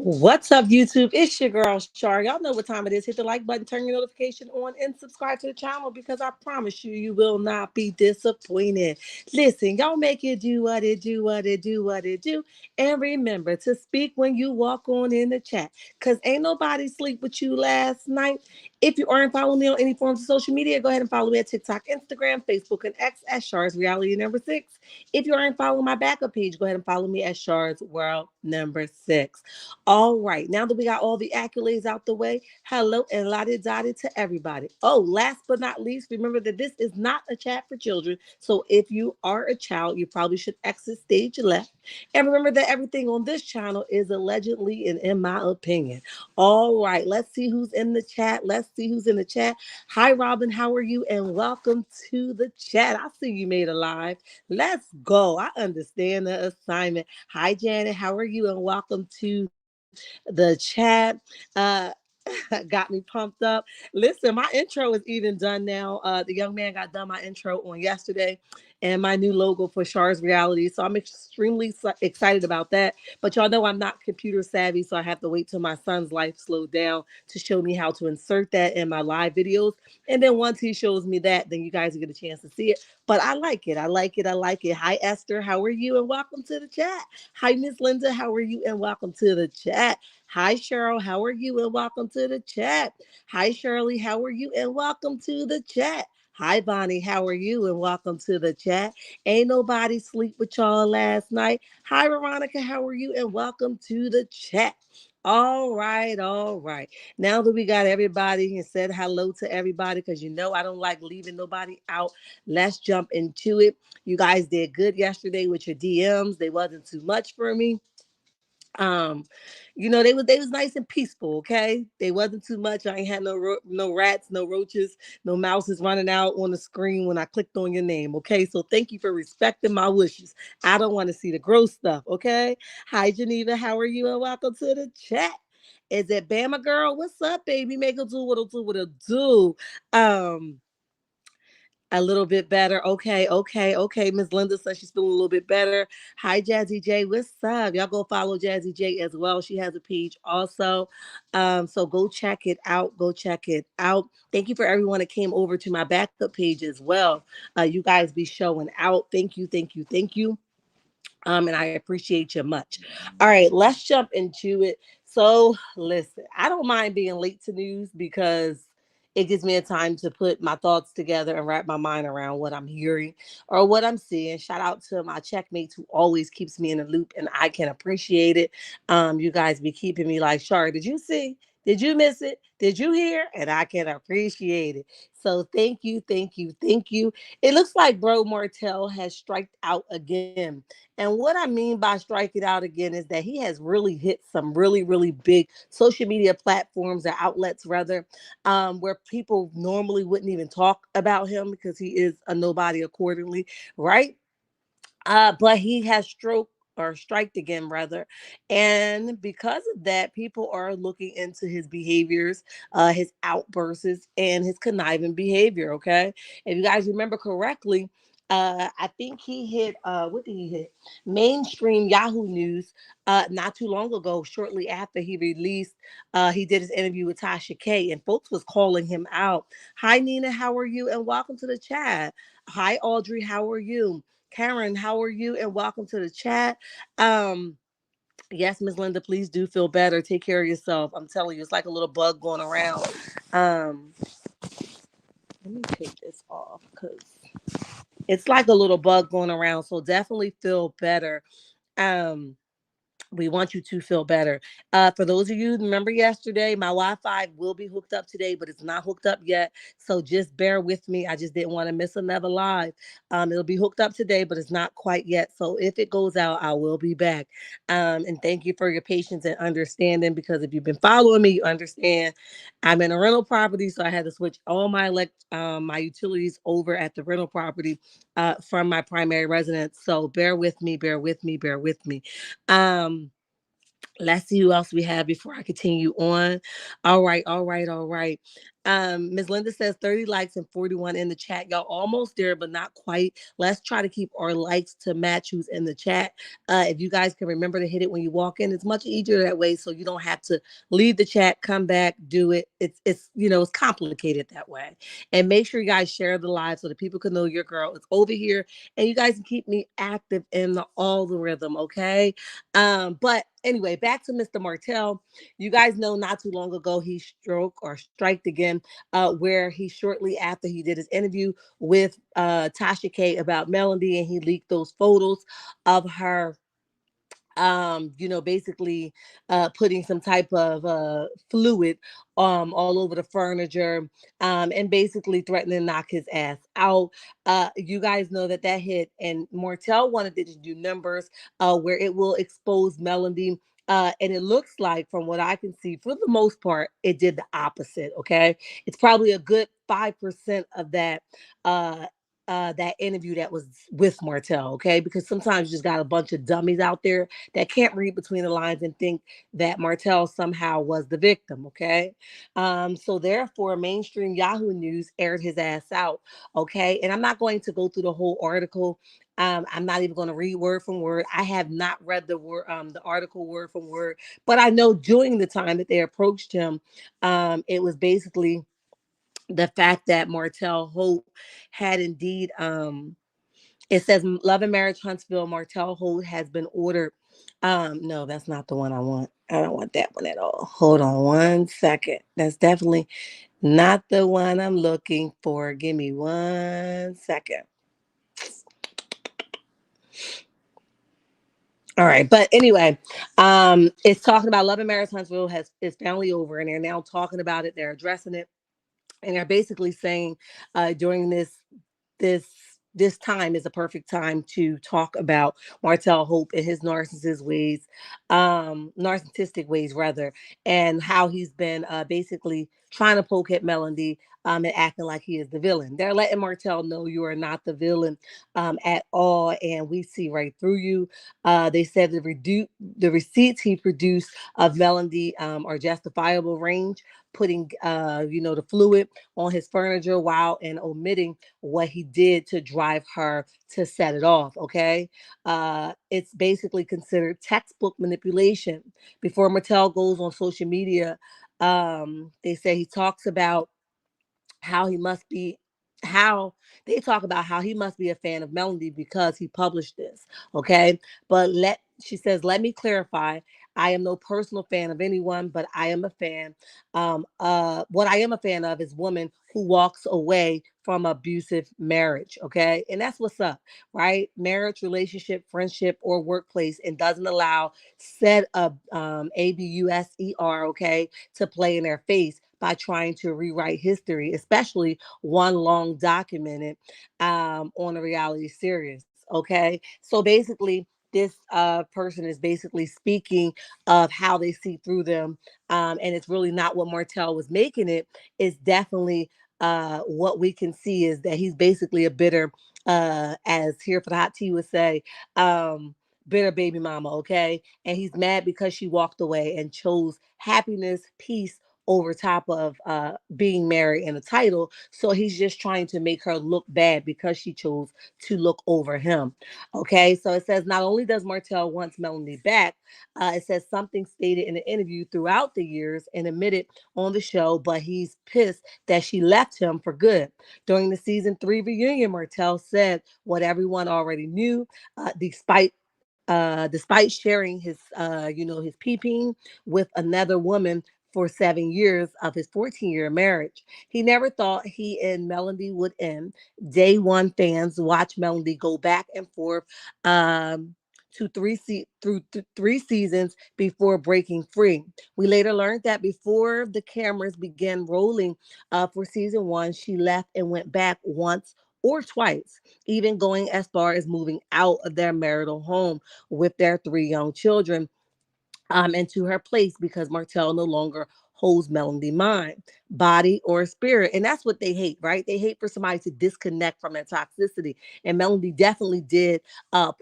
What's up, YouTube? It's your girl, Shar. Y'all know what time it is. Hit the like button, turn your notification on, and subscribe to the channel because I promise you, you will not be disappointed. Listen, y'all make it do what it do, what it do, what it do. And remember to speak when you walk on in the chat because ain't nobody sleep with you last night. If you aren't following me on any forms of social media, go ahead and follow me at TikTok, Instagram, Facebook, and X at Shar's Reality number 6. If you aren't following my backup page, go ahead and follow me at Shar's World number 6. All right, now that we got all the accolades out the way, hello and lottie dottie to everybody. Oh, last but not least, remember that this is not a chat for children. So if you are a child, you probably should exit stage left. And remember that everything on this channel is allegedly and in my opinion. All right, let's see who's in the chat. Let's see who's in the chat. Hi, Robin, how are you? And welcome to the chat. I see you made a live. Let's go. I understand the assignment. Hi, Janet, how are you? And welcome to the chat. Uh, got me pumped up. Listen, my intro is even done now. The young man got done my intro on yesterday and my new logo for Shar's Reality. So I'm extremely excited about that. But y'all know I'm not computer savvy, so I have to wait till my son's life slowed down to show me how to insert that in my live videos. And then once he shows me that, then you guys will get a chance to see it. But I like it. I like it. I like it. Hi, Esther. How are you? And welcome to the chat. Hi, Miss Linda. How are you? And welcome to the chat. Hi, Cheryl. How are you? And welcome to the chat. Hi, Shirley. How are you? And welcome to the chat. Hi, Bonnie. How are you? And welcome to the chat. Ain't nobody sleep with y'all last night. Hi, Veronica. How are you? And welcome to the chat. All right, all right. Now that we got everybody and said hello to everybody, because you know I don't like leaving nobody out. Let's jump into it. You guys did good yesterday with your DMs. They wasn't too much for me. Um, they was nice and peaceful. Okay, they wasn't too much. I ain't had no rats, no roaches, no mouses running out on the screen when I clicked on your name. Okay, so thank you for respecting my wishes. I don't want to see the gross stuff. Okay. Hi, Geneva. How are you? And welcome to the chat. Is it Bama girl? What's up, baby? Make it do what it'll do. What it'll do. Um. A little bit better. Okay, okay, okay. Miss Linda says she's feeling a little bit better. Hi, Jazzy J. What's up? Y'all go follow Jazzy J as well. She has a page also. So go check it out. Go check it out. Thank you for everyone that came over to my backup page as well. You guys be showing out. Thank you, thank you, thank you. And I appreciate you much. All right, let's jump into it. So, listen, I don't mind being late to news because it gives me a time to put my thoughts together and wrap my mind around what I'm hearing or what I'm seeing. Shout out to my checkmates who always keeps me in the loop, and I can appreciate it. You guys be keeping me like, Shar, did you see? Did you miss it? Did you hear? And I can appreciate it. So thank you, thank you, thank you. It looks like Bro Martell has striked out again. And what I mean by strike it out again is that he has really hit some really, really big social media platforms or outlets, rather, where people normally wouldn't even talk about him because he is a nobody accordingly, right? But he has stroke or striked again, rather. And because of that, people are looking into his behaviors, his outbursts, and his conniving behavior. Okay. If you guys remember correctly, I think he hit what did he hit? Mainstream Yahoo News not too long ago, shortly after he released he did his interview with Tasha K, and folks was calling him out. Hi Nina, how are you? And welcome to the chat. Hi Audrey, how are you? Karen, how are you? And welcome to the chat. Um, yes, Miss Linda, please do feel better. Take care of yourself. I'm telling you, it's like a little bug going around. Um, Let me take this off because it's like a little bug going around. So definitely feel better. Um, we want you to feel better. For those of you who remember yesterday, my Wi-Fi will be hooked up today, but it's not hooked up yet. So just bear with me. I just didn't want to miss another live. It'll be hooked up today, but it's not quite yet. So if it goes out, I will be back. And thank you for your patience and understanding, because if you've been following me, you understand I'm in a rental property, so I had to switch all my utilities over at the rental property from my primary residence. So bear with me, bear with me, bear with me. Um, Let's see who else we have before I continue on. All right, all right, all right. Ms. Linda says 30 likes and 41 in the chat. Y'all almost there, but not quite. Let's try to keep our likes to match who's in the chat. If you guys can remember to hit it when you walk in, it's much easier that way, so you don't have to leave the chat, come back, do it. It's it's complicated that way. And make sure you guys share the live so that people can know your girl is over here, and you guys can keep me active in the algorithm, okay? But anyway, back to Mr. Martell. You guys know not too long ago he striked again, where he shortly after he did his interview with Tasha K about Melody, and he leaked those photos of her basically putting some type of fluid all over the furniture, and basically threatening to knock his ass out. You guys know that that hit, and Martell wanted to do numbers where it will expose Melody. And it looks like, from what I can see, for the most part, it did the opposite. Okay, it's probably a good 5% of uh, that interview that was with Martell. Okay, because sometimes you just got a bunch of dummies out there that can't read between the lines and think that Martell somehow was the victim. Okay. So therefore, mainstream Yahoo News aired his ass out. Okay. And I'm not going to go through the whole article. I'm not even going to read word from word. I have not read the article word from word, but I know during the time that they approached him, it was basically the fact that Martell Holt had indeed it says Love and Marriage Huntsville, Martell Holt has been ordered. No, that's not the one I want. I don't want that one at all. Hold on one second. That's definitely not the one I'm looking for. Give me 1 second. All right, but anyway, it's talking about Love and Marriage Huntsville has is finally over, and they're now talking about it. They're addressing it, and they're basically saying during this this time is a perfect time to talk about Martell Hope and his narcissistic ways rather, and how he's been basically trying to poke at Melody, and acting like he is the villain. They're letting Martell know you are not the villain at all, and we see right through you. They said the receipts he produced of Melody are justifiable range, putting the fluid on his furniture while and omitting what he did to drive her to set it off. Okay. It's basically considered textbook manipulation. Before Mattel goes on social media, they say he talks about how he must be how they talk about how he must be a fan of Melody because he published this. Okay. But she says, let me clarify. I am no personal fan of anyone, but I am a fan. What I am a fan of is women who walks away from abusive marriage. Okay. And that's what's up, right? Marriage, relationship, friendship, or workplace, and doesn't allow said abuser, okay, to play in their face by trying to rewrite history, especially one long documented on a reality series. Okay, so basically, this person is basically speaking of how they see through them, and it's really not what Martell was making it. It's definitely what we can see is that he's basically a bitter, as here for the hot tea would say, bitter baby mama. Okay, and he's mad because she walked away and chose happiness, peace over top of being married and a title. So he's just trying to make her look bad because she chose to look over him. Okay, so it says not only does Martell wants Melanie back, it says something stated in an interview throughout the years and admitted on the show, but he's pissed that she left him for good. During the season 3 reunion, Martell said what everyone already knew, despite sharing his peeping with another woman for 7 years of his 14-year marriage. He never thought he and Melody would end. Day one fans watch Melody go back and forth to through 3 seasons before breaking free. We later learned that before the cameras began rolling for season 1, she left and went back once or twice, even going as far as moving out of their marital home with their 3 young children into her place because Martell no longer holds Melody mind, body, or spirit. And that's what they hate, right? They hate for somebody to disconnect from that toxicity. And Melody definitely did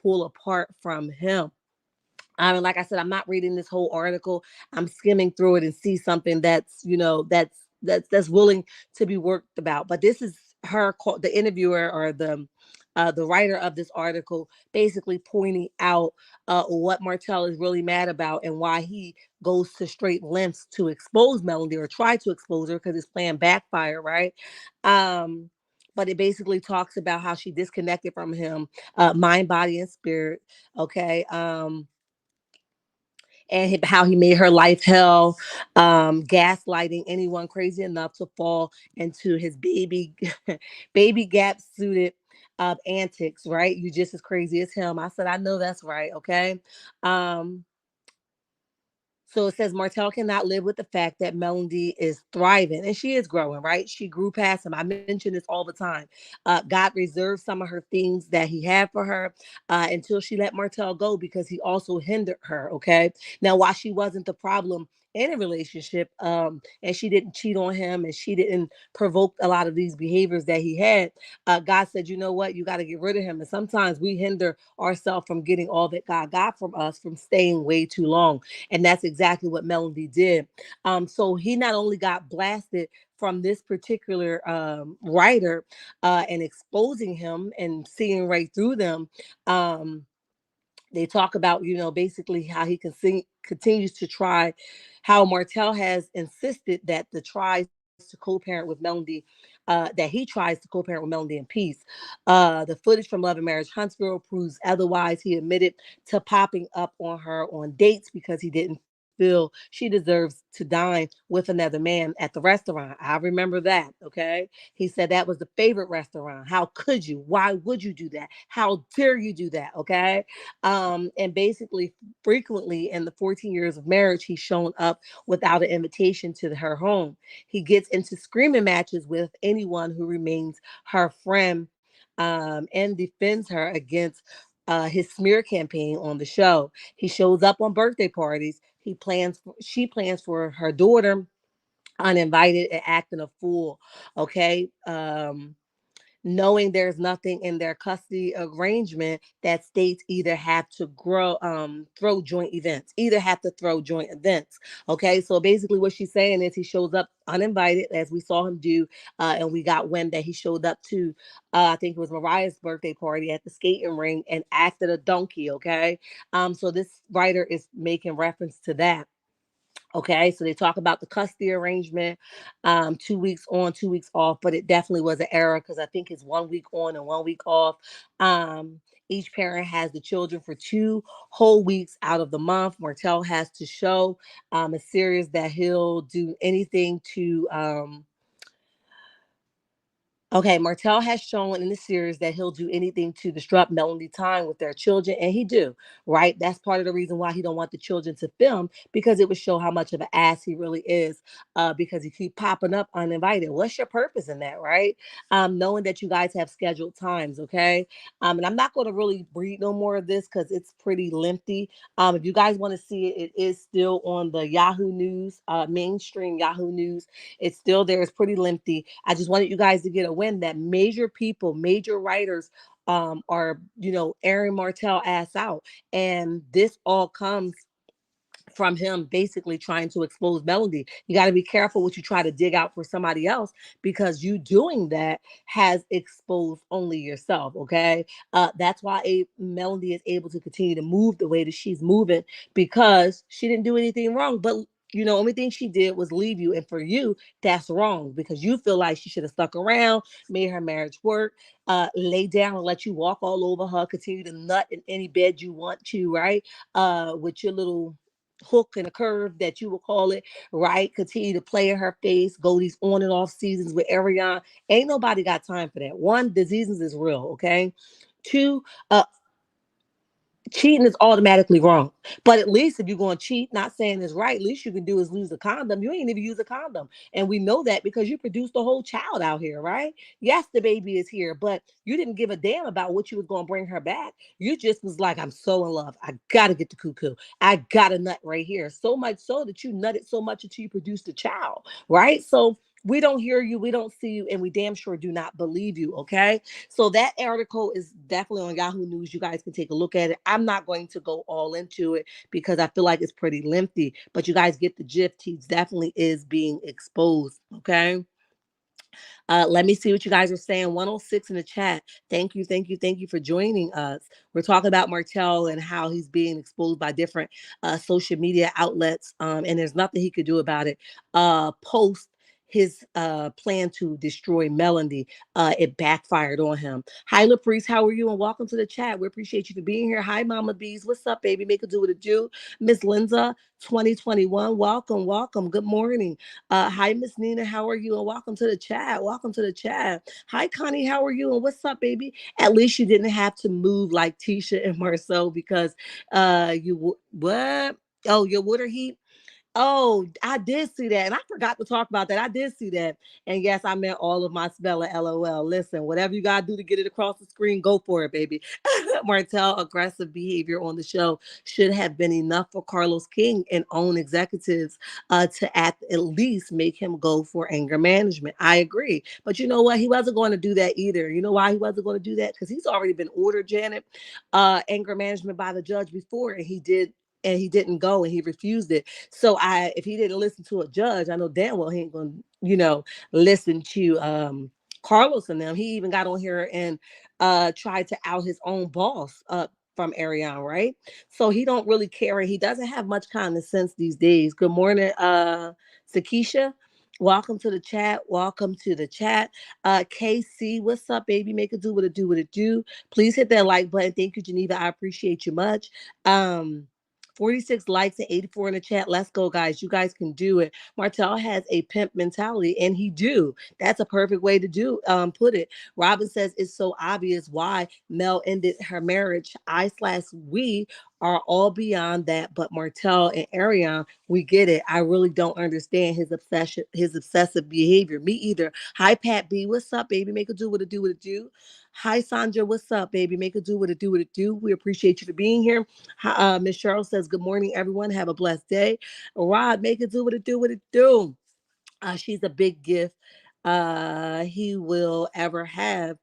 pull apart from him. And like I said, I'm not reading this whole article. I'm skimming through it and see something that's, that's willing to be worked about. But this is the interviewer, or the writer of this article, basically pointing out what Martell is really mad about and why he goes to straight lengths to expose Melody, or try to expose her, because his plan backfire, right? Um, but it basically talks about how she disconnected from him, mind, body, and spirit. Okay. And how he made her life hell, gaslighting anyone crazy enough to fall into his baby gap suited antics. Right? You just as crazy as him. I said, I know that's right. Okay. Um, so it says Martell cannot live with the fact that Melody is thriving, and she is growing, right? She grew past him. I mention this all the time. God reserved some of her things that he had for her until she let Martell go, because he also hindered her, okay? Now, while she wasn't the problem in a relationship, and she didn't cheat on him, and she didn't provoke a lot of these behaviors that he had, God said, you know what? You got to get rid of him. And sometimes we hinder ourselves from getting all that God got from us from staying way too long. And that's exactly what Melody did. So he not only got blasted from this particular writer and exposing him and seeing right through them. They talk about, basically how he continues to try, how Martell has insisted that tries to co-parent with Melody, that he tries to co-parent with Melody in peace. The footage from Love and Marriage Huntsville proves otherwise. He admitted to popping up on her on dates because he didn't feel she deserves to dine with another man at the restaurant. I remember that. Okay. He said that was the favorite restaurant. How could you? Why would you do that? How dare you do that? Okay. And basically, frequently in the 14 years of marriage, he's shown up without an invitation to her home. He gets into screaming matches with anyone who remains her friend, and defends her against his smear campaign on the show. He shows up on birthday parties. She plans for her daughter uninvited and acting a fool. Okay. Knowing there's nothing in their custody arrangement that states either have to throw joint events, okay. So basically what she's saying is he shows up uninvited, as we saw him do, and we got wind that he showed up to I think it was Mariah's birthday party at the skating ring and acted a donkey. Okay. So this writer is making reference to that. Okay, so they talk about the custody arrangement, 2 weeks on, 2 weeks off, but it definitely was an error, because I think it's 1 week on and 1 week off. Each parent has the children for 2 whole weeks out of the month. Martell has to show a series that he'll do anything to Okay, Martell has shown in the series that he'll do anything to disrupt Melody time with their children, and he do, right? That's part of the reason why he don't want the children to film, because it would show how much of an ass he really is, because he keep popping up uninvited. What's your purpose in that, right? Knowing that you guys have scheduled times, okay? And I'm not going to really read no more of this because it's pretty lengthy. If you guys want to see it, it is still on the Yahoo News, mainstream Yahoo News. It's still there. It's pretty lengthy. I just wanted you guys to get a win that major people, major writers are, airing Martell ass out. And this all comes from him basically trying to expose Melody. You got to be careful what you try to dig out for somebody else, because you doing that has exposed only yourself. Okay. That's why Melody is able to continue to move the way that she's moving, because she didn't do anything wrong. But only thing she did was leave you. And for you, that's wrong, because you feel like she should have stuck around, made her marriage work, lay down and let you walk all over her, continue to nut in any bed you want to, right? With your little hook and a curve that you will call it, right? Continue to play in her face, go these on and off seasons with Ariana. Ain't nobody got time for that. One, diseases is real, okay? Two, cheating is automatically wrong. But at least if you're going to cheat, not saying it's right, least you can do is lose a condom. You ain't even use a condom. And we know that because you produced a whole child out here, right? Yes, the baby is here, but you didn't give a damn about what you was going to bring her back. You just was like, I'm so in love. I got to get the cuckoo. I got a nut right here. So much so that you nutted so much until you produced a child, right? So We don't hear you, we don't see you, and we damn sure do not believe you. Okay. So that article is definitely on Yahoo News. You guys can take a look at it. I'm not going to go all into it because I feel like it's pretty lengthy, but you guys get the gist. He definitely is being exposed. Okay. Let me see what you guys are saying. 106 in the chat. Thank you, thank you, thank you for joining us. We're talking about Martell and how he's being exposed by different social media outlets, and there's nothing he could do about it. Post his plan to destroy Melody. It backfired on him. Hi, LaPriest, how are you? And welcome to the chat. We appreciate you for being here. Hi, Mama Bees. What's up, baby? Make it do what it do. Miss Linda, 2021. Welcome, welcome. Good morning. Hi, Miss Nina. How are you? And welcome to the chat. Welcome to the chat. Hi, Connie. How are you? And what's up, baby? At least you didn't have to move like Tisha and Marcel because what? Oh, your water heat. Oh, I did see that. And I forgot to talk about that. I did see that. And yes, I meant all of my spelling LOL. Listen, whatever you got to do to get it across the screen, go for it, baby. Martell, aggressive behavior on the show should have been enough for Carlos King and own executives to at least make him go for anger management. I agree. But you know what? He wasn't going to do that either. You know why he wasn't going to do that? Because he's already been ordered, Janet, anger management by the judge before, and he did. And he didn't go and he refused it. So if he didn't listen to a judge, I know damn well he ain't gonna, listen to Carlos and them. He even got on here and tried to out his own boss from Ariane, right? So he don't really care, and he doesn't have much common sense these days. Good morning, Sakisha. Welcome to the chat. Welcome to the chat. KC, what's up, baby? Make it do what it do, what it do. Please hit that like button. Thank you, Geneva. I appreciate you much. 46 likes and 84 in the chat. Let's go, guys. You guys can do it. Martell has a pimp mentality, and he do. That's a perfect way to put it. Robin says it's so obvious why Mel ended her marriage. I/we are all beyond that, but Martell and Ariane, we get it. I really don't understand his obsessive behavior. Me either. Hi, Pat B. What's up, baby? Make it do what it do, what it do. Hi, Sandra. What's up, baby? Make it do what it do, what it do. We appreciate you for being here. Miss Cheryl says, good morning, everyone. Have a blessed day. Rod, make it do what it do, what it do. She's a big gift he will ever have.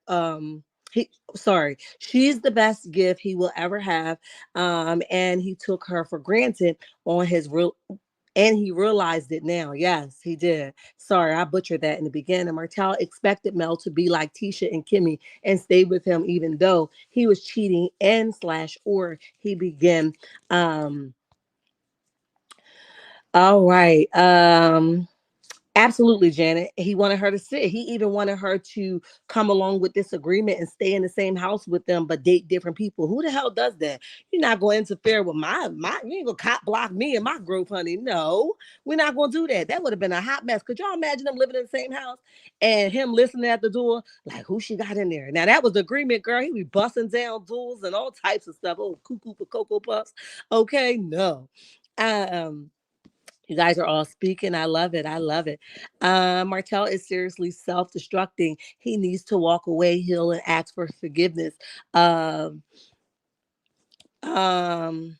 She's the best gift he will ever have. And he took her for granted on his real. And he realized it now. Yes, he did. Sorry, I butchered that in the beginning. Martell expected Mel to be like Tisha and Kimmy and stay with him, even though he was cheating or he began. Um, all right. Absolutely, Janet. He wanted her to sit. He even wanted her to come along with this agreement and stay in the same house with them, but date different people. Who the hell does that? You're not going to interfere with my. You ain't gonna cop block me and my group, honey. No, we're not gonna do that. That would have been a hot mess. Could y'all imagine them living in the same house and him listening at the door, like who she got in there? Now that was the agreement, girl. He be busting down duels and all types of stuff. Oh, cuckoo for cocoa puffs. Okay, no. Um. You guys are all speaking. I love it. I love it. Martell is seriously self-destructing. He needs to walk away, heal, and ask for forgiveness. Um, um,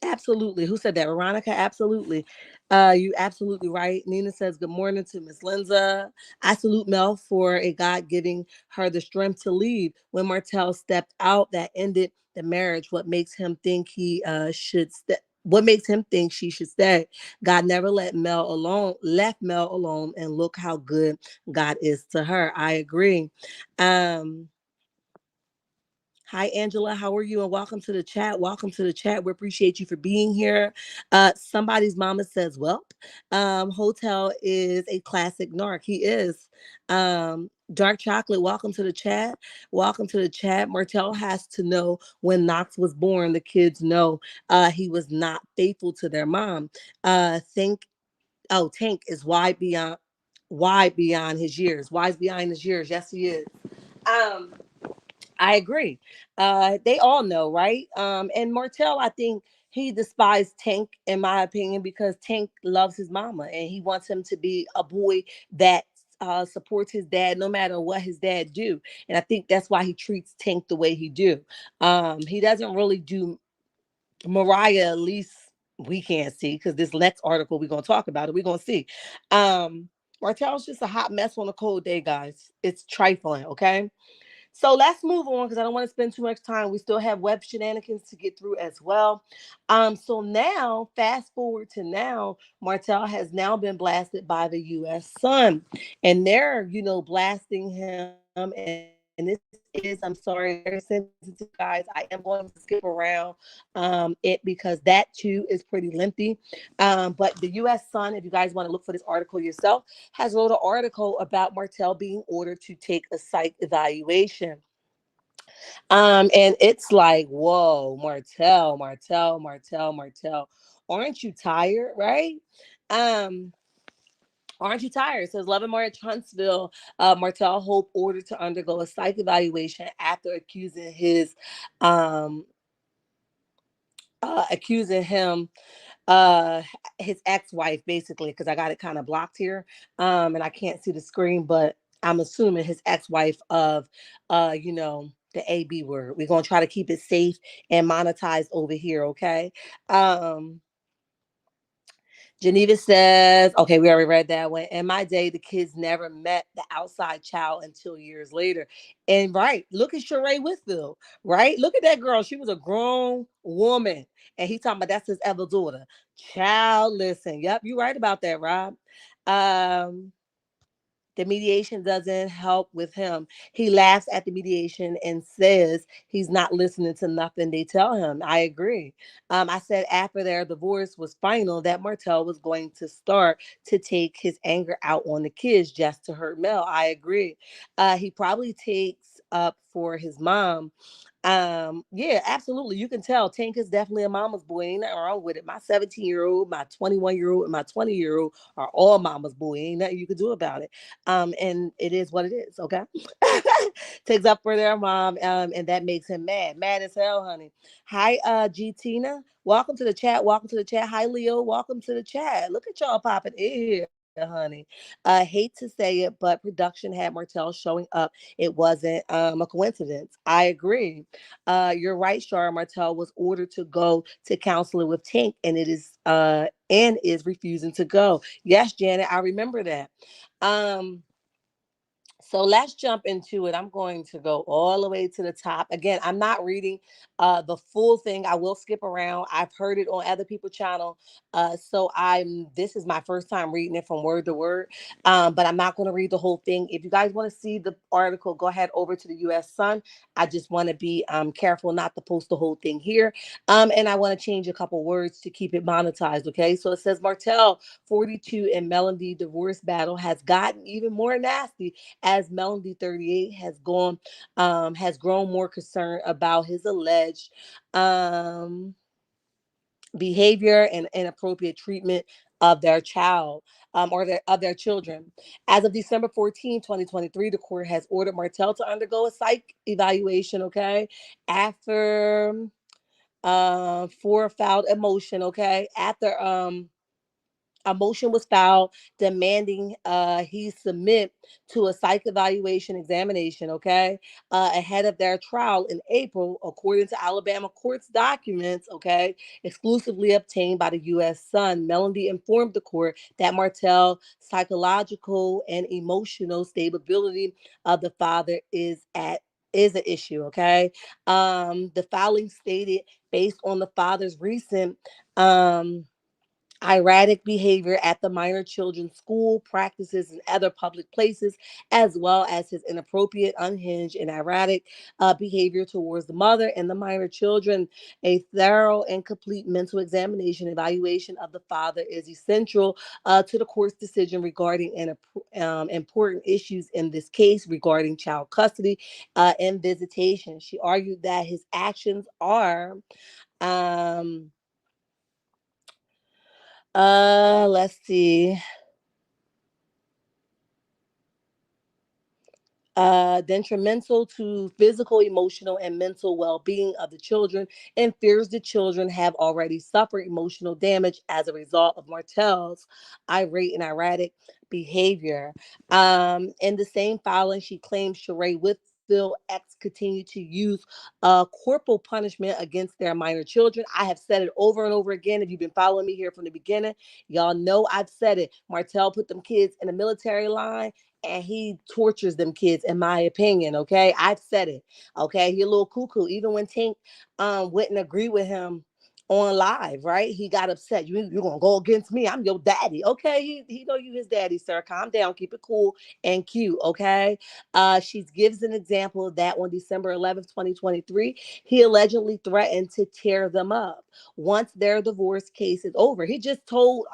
Absolutely. Who said that? Veronica? Absolutely. You absolutely right. Nina says, good morning to Miss Linda. I salute Mel for a God giving her the strength to leave. When Martell stepped out, that ended the marriage. What makes him think he should step? What makes him think she should stay? God never left Mel alone, and look how good God is to her. I agree. Um, Hi, Angela. How are you? And welcome to the chat. Welcome to the chat. We appreciate you for being here. Somebody's mama says, well, Hotel is a classic narc. He is. Dark Chocolate, welcome to the chat. Welcome to the chat. Martell has to know when Knox was born, the kids know he was not faithful to their mom. Tank is wide beyond his years. Wise behind his years. Yes, he is. Um, I agree. They all know, right? And Martell, I think he despised Tank, in my opinion, because Tank loves his mama and he wants him to be a boy that supports his dad no matter what his dad do. And I think that's why he treats Tank the way he do. He doesn't really do Mariah, at least we can't see, because this next article we're gonna talk about it. We're gonna see. Um, Martell's just a hot mess on a cold day, guys. It's trifling, okay? So let's move on because I don't want to spend too much time. We still have web shenanigans to get through as well. So now, fast forward to now, Martell has now been blasted by the U.S. Sun, and they're blasting him. And this is, I'm sorry, very sensitive, guys. I am going to skip around it because that too is pretty lengthy. But the U.S. Sun, if you guys want to look for this article yourself, has wrote an article about Martell being ordered to take a psych evaluation. And it's like, whoa, Martell. Aren't you tired, right? Um, aren't you tired? It says 11 March Huntsville, Martell Holt ordered to undergo a psych evaluation after um accusing him uh his ex-wife, basically, because I got it kind of blocked here. And I can't see the screen, but I'm assuming his ex-wife of the AB word. We're gonna try to keep it safe and monetized over here, okay? um Geneva says, okay, we already read that one. In my day, the kids never met the outside child until years later. And right, look at Sheree Whitfield, right? Look at that girl. She was a grown woman. And he talking about that's his ever daughter. Child, listen. Yep, you right about that, Rob. Um, the mediation doesn't help with him. He laughs at the mediation and says he's not listening to nothing they tell him. I agree. I said after their divorce was final that Martell was going to start to take his anger out on the kids just to hurt Mel. I agree. He probably takes up for his mom. Yeah, absolutely. You can tell Tank is definitely a mama's boy. Ain't nothing wrong with it. My 17-year-old, my 21-year-old, and my 20-year-old are all mama's boy. Ain't nothing you can do about it. And it is what it is, okay? Takes up for their mom, and that makes him mad. Mad as hell, honey. Hi, G Tina. Welcome to the chat. Welcome to the chat. Hi, Leo. Welcome to the chat. Look at y'all popping in here, honey. Hate to say it, but production had Martell showing up. It wasn't a coincidence. I agree. You're right, Shara. Martell was ordered to go to counseling with Tank, and is refusing to go. Yes, Janet, I remember that. Um, so let's jump into it. I'm going to go all the way to the top. Again, I'm not reading the full thing. I will skip around. I've heard it on other people's channel. So this is my first time reading it from word to word. But I'm not going to read the whole thing. If you guys want to see the article, go ahead over to the US Sun. I just want to be careful not to post the whole thing here. And I want to change a couple words to keep it monetized. Okay. So it says Martell 42 and Melody divorce battle has gotten even more nasty as Melody 38 has grown more concerned about his alleged um, behavior and inappropriate treatment of their child, of their children. As of December 14, 2023, the court has ordered Martell to undergo a psych evaluation, okay, after for filed a motion, okay, after a motion was filed demanding he submit to a psych evaluation examination, okay, ahead of their trial in April, according to Alabama court's documents, okay, exclusively obtained by the U.S. Sun. Melody informed the court that Martell's psychological and emotional stability of the father is an issue, okay. The filing stated based on the father's recent erratic behavior at the minor children's school practices and other public places, as well as his inappropriate, unhinged, and erratic behavior towards the mother and the minor children. A thorough and complete mental examination evaluation of the father is essential to the court's decision regarding important issues in this case regarding child custody and visitation. She argued that his actions are um let's see. Detrimental to physical, emotional, and mental well-being of the children, and fears the children have already suffered emotional damage as a result of Martell's irate and erratic behavior. In the same filing, she claims Sheree Huntsville ex continue to use corporal punishment against their minor children. I have said it over and over again. If you've been following me here from the beginning, y'all know I've said it. Martell put them kids in a military line and he tortures them kids, in my opinion. Okay, I've said it. Okay, he a little cuckoo. Even when Tink wouldn't agree with him on live, right? He got upset. You're gonna go against me. I'm your daddy. Okay, he know you his daddy, sir. Calm down, keep it cool and cute. Okay. She gives an example of that on December 11th, 2023. He allegedly threatened to tear them up once their divorce case is over. He just told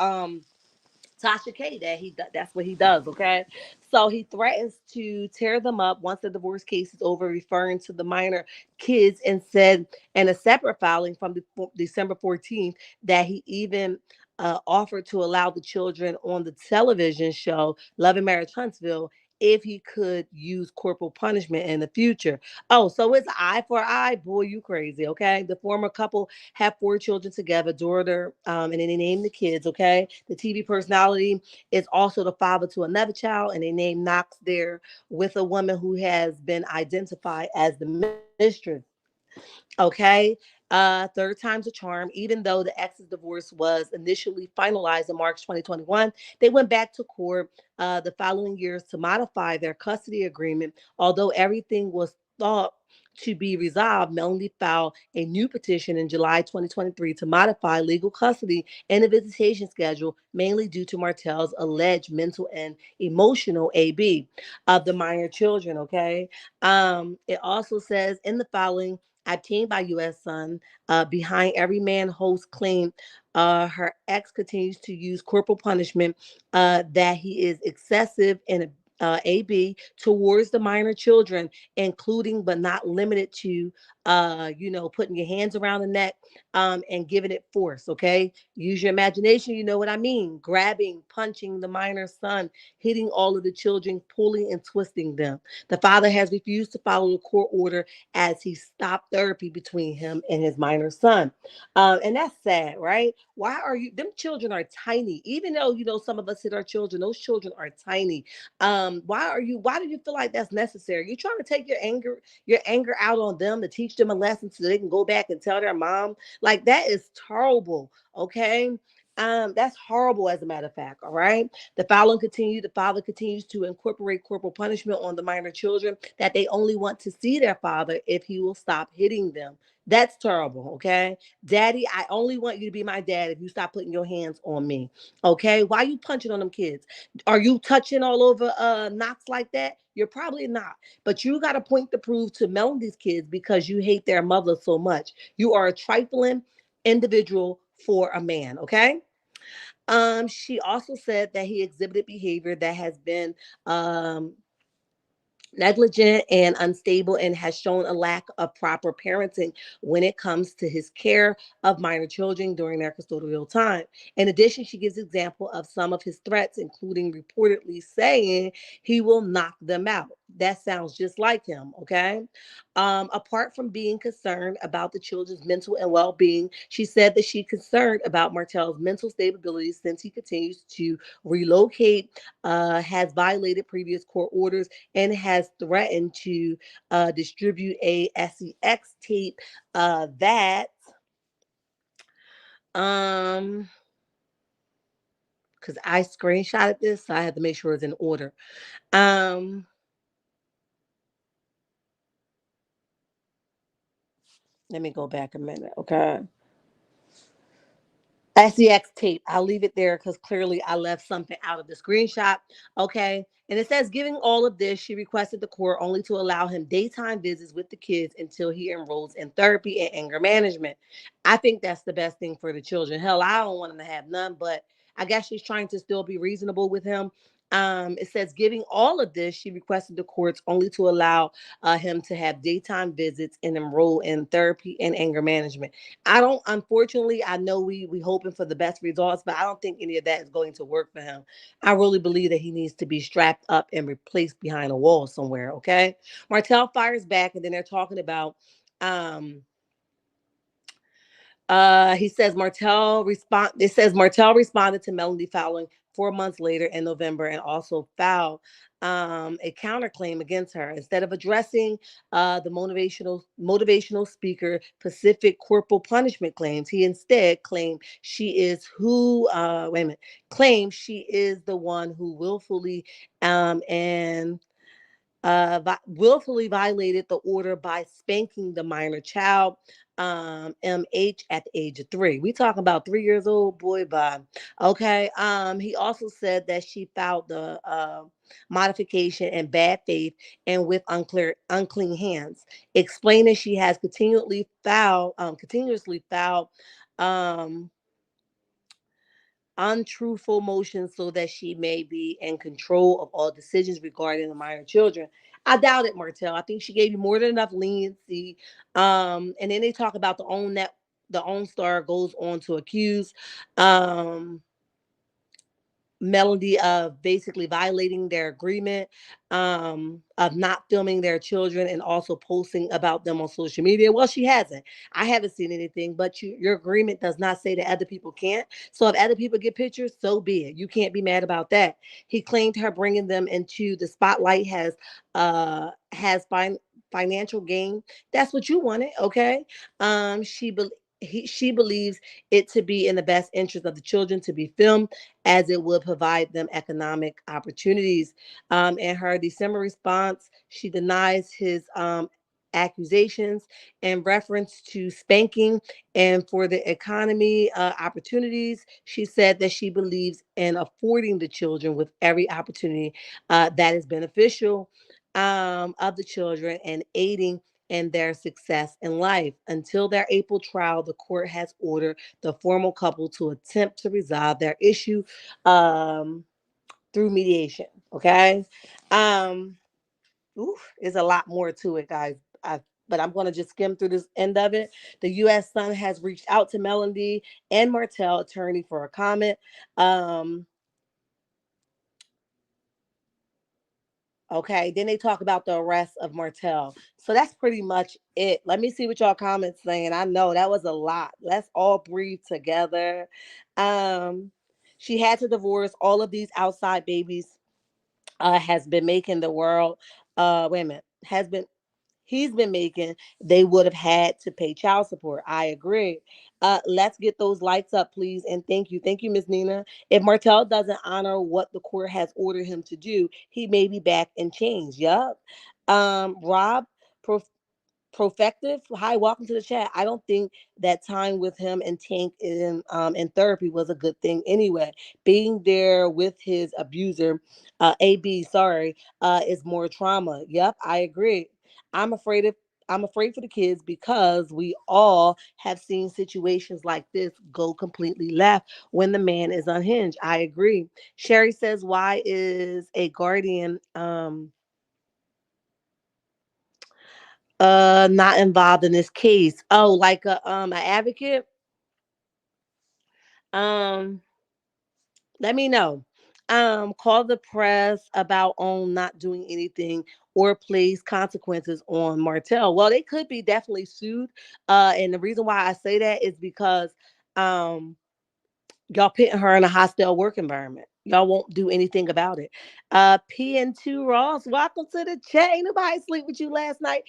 Tasha K that that's what he does, okay? So he threatens to tear them up once the divorce case is over, referring to the minor kids, and said in a separate filing from December 14th that he even offered to allow the children on the television show Love and Marriage Huntsville if he could use corporal punishment in the future. Oh, so it's eye for eye? Boy, you crazy, okay? The former couple have 4 children together, daughter, and then they named the kids, okay? The TV personality is also the father to another child, and they named Knox there with a woman who has been identified as the mistress. Okay. Third time's a charm. Even though the ex's divorce was initially finalized in March 2021, they went back to court the following years to modify their custody agreement. Although everything was thought to be resolved, Melanie filed a new petition in July 2023 to modify legal custody and the visitation schedule, mainly due to Martell's alleged mental and emotional AB of the minor children. Okay. It also says in the following obtained by U.S. Sun. Behind every man Holt's claim, her ex continues to use corporal punishment, that he is excessive and AB towards the minor children, including but not limited to, putting your hands around the neck and giving it force. Okay, use your imagination. You know what I mean? Grabbing, punching the minor son, hitting all of the children, pulling and twisting them. The father has refused to follow the court order as he stopped therapy between him and his minor son. And that's sad, right? Why are you, them children are tiny, even though, some of us hit our children, those children are tiny. Why do you feel like that's necessary? You're trying to take your anger out on them to teach them a lesson so they can go back and tell their mom. Like, that is terrible. Okay. That's horrible, as a matter of fact. All right. The father continues to incorporate corporal punishment on the minor children that they only want to see their father if he will stop hitting them. That's terrible. Okay. Daddy, I only want you to be my dad if you stop putting your hands on me. Okay. Why are you punching on them kids? Are you touching all over Knox like that? You're probably not. But you got a point to prove to Melanie's kids because you hate their mother so much. You are a trifling individual for a man. Okay. She also said that he exhibited behavior that has been negligent and unstable and has shown a lack of proper parenting when it comes to his care of minor children during their custodial time. In addition, she gives example of some of his threats, including reportedly saying he will knock them out. That sounds just like him. Okay. Apart from being concerned about the children's mental and well-being, she said that she's concerned about Martell's mental stability since he continues to relocate, has violated previous court orders, and has threatened to distribute a sex tape that because I screenshotted this, so I had to make sure it's in order. Um, Let me go back a minute, okay? SEX tape. I'll leave it there because clearly I left something out of the screenshot. Okay. And it says, giving all of this, she requested the court only to allow him daytime visits with the kids until he enrolls in therapy and anger management. I think that's the best thing for the children. Hell, I don't want him to have none, but I guess she's trying to still be reasonable with him. It says, giving all of this, she requested the courts only to allow him to have daytime visits and enroll in therapy and anger management. I don't, unfortunately, I know we hoping for the best results, but I don't think any of that is going to work for him. I really believe that he needs to be strapped up and replaced behind a wall somewhere. Okay. Martell fires back, and then they're talking about um he says Martell responded to Melanie following 4 months later in November and also filed a counterclaim against her. Instead of addressing the motivational speaker Pacific corporal punishment claims, he instead claimed she is who wait a minute claimed she is the one who willfully and willfully violated the order by spanking the minor child, MH, at the age of 3. We talking about 3 years old, boy, bye. Okay. He also said that she filed the modification in bad faith and with unclean hands, explaining she has continuously filed um untruthful motions so that she may be in control of all decisions regarding the minor children. I doubt it, Martell. I think she gave you more than enough leniency. And then they talk about the own star goes on to accuse um Melody of basically violating their agreement, of not filming their children and also posting about them on social media. Well, she hasn't. I haven't seen anything, but your agreement does not say that other people can't. So if other people get pictures, so be it. You can't be mad about that. He claimed her bringing them into the spotlight has financial gain. That's what you wanted, okay? She believes it to be in the best interest of the children to be filmed, as it would provide them economic opportunities. In her December response, she denies his accusations in reference to spanking and for the economy opportunities. She said that she believes in affording the children with every opportunity that is beneficial of the children and aiding in their success in life. Until their April trial, the court has ordered the formal couple to attempt to resolve their issue um, through mediation. Okay. Um, there's a lot more to it, guys. But I'm going to just skim through this end of it. The U.S. Sun has reached out to Melody and Martell attorney for a comment. Um, Okay, then they talk about the arrest of Martell. So that's pretty much it. Let me see what y'all comments saying. I know that was a lot. Let's all breathe together. Um, she had to divorce all of these outside babies. Has been making the world. Wait a minute. Has been he's been making, they would have had to pay child support. I agree. Let's get those lights up, please. And thank you. Thank you, Miss Nina. If Martell doesn't honor what the court has ordered him to do, he may be back and change. Yup. Rob, Profective, hi, welcome to the chat. I don't think that time with him and Tank in therapy was a good thing anyway. Being there with his abuser, AB, sorry, is more trauma. Yep, I agree. I'm afraid of I'm afraid for the kids because we all have seen situations like this go completely left when the man is unhinged. I agree. Sherry says, why is a guardian not involved in this case? Oh, like a an advocate? Um let me know. Call the press about OWN not doing anything or place consequences on Martell. Well, they could be definitely sued. And the reason why I say that is because um y'all putting her in a hostile work environment. Y'all won't do anything about it. PN2 Ross, welcome to the chat. Ain't nobody sleep with you last night.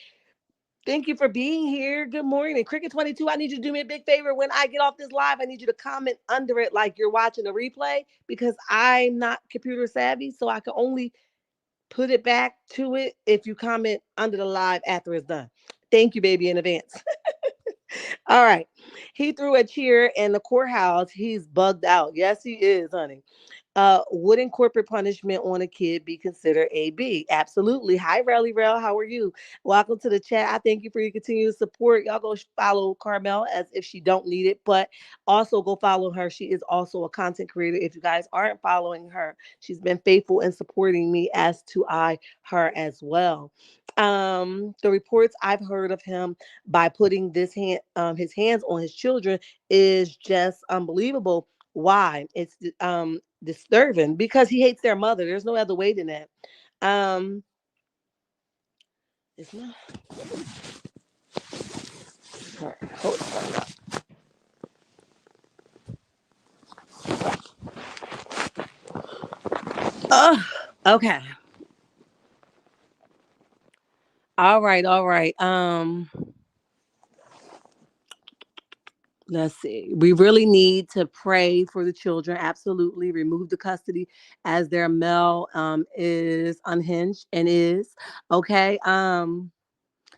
Thank you for being here. Good morning. Cricket 22, I need you to do me a big favor. When I get off this live, I need you to comment under it like you're watching a replay because I'm not computer savvy. So I can only put it back to it if you comment under the live after it's done. Thank you, baby, in advance. All right. He threw a chair in the courthouse. He's bugged out. Yes, he is, honey. Wouldn't corporate punishment on a kid be considered AB? Absolutely. Hi, Rally Rail. How are you? Welcome to the chat. I thank you for your continued support. Y'all go follow Carmel as if she don't need it, but also go follow her. She is also a content creator. If you guys aren't following her, she's been faithful in supporting me as to I her as well. The reports I've heard of him by putting his hands on his children is just unbelievable. Why? It's disturbing because he hates their mother. There's no other way than that. Um, it's not. All right, hold on. Okay. All right. All right. Let's see. We really need to pray for the children. Absolutely. Remove the custody as their male is unhinged and is. Okay.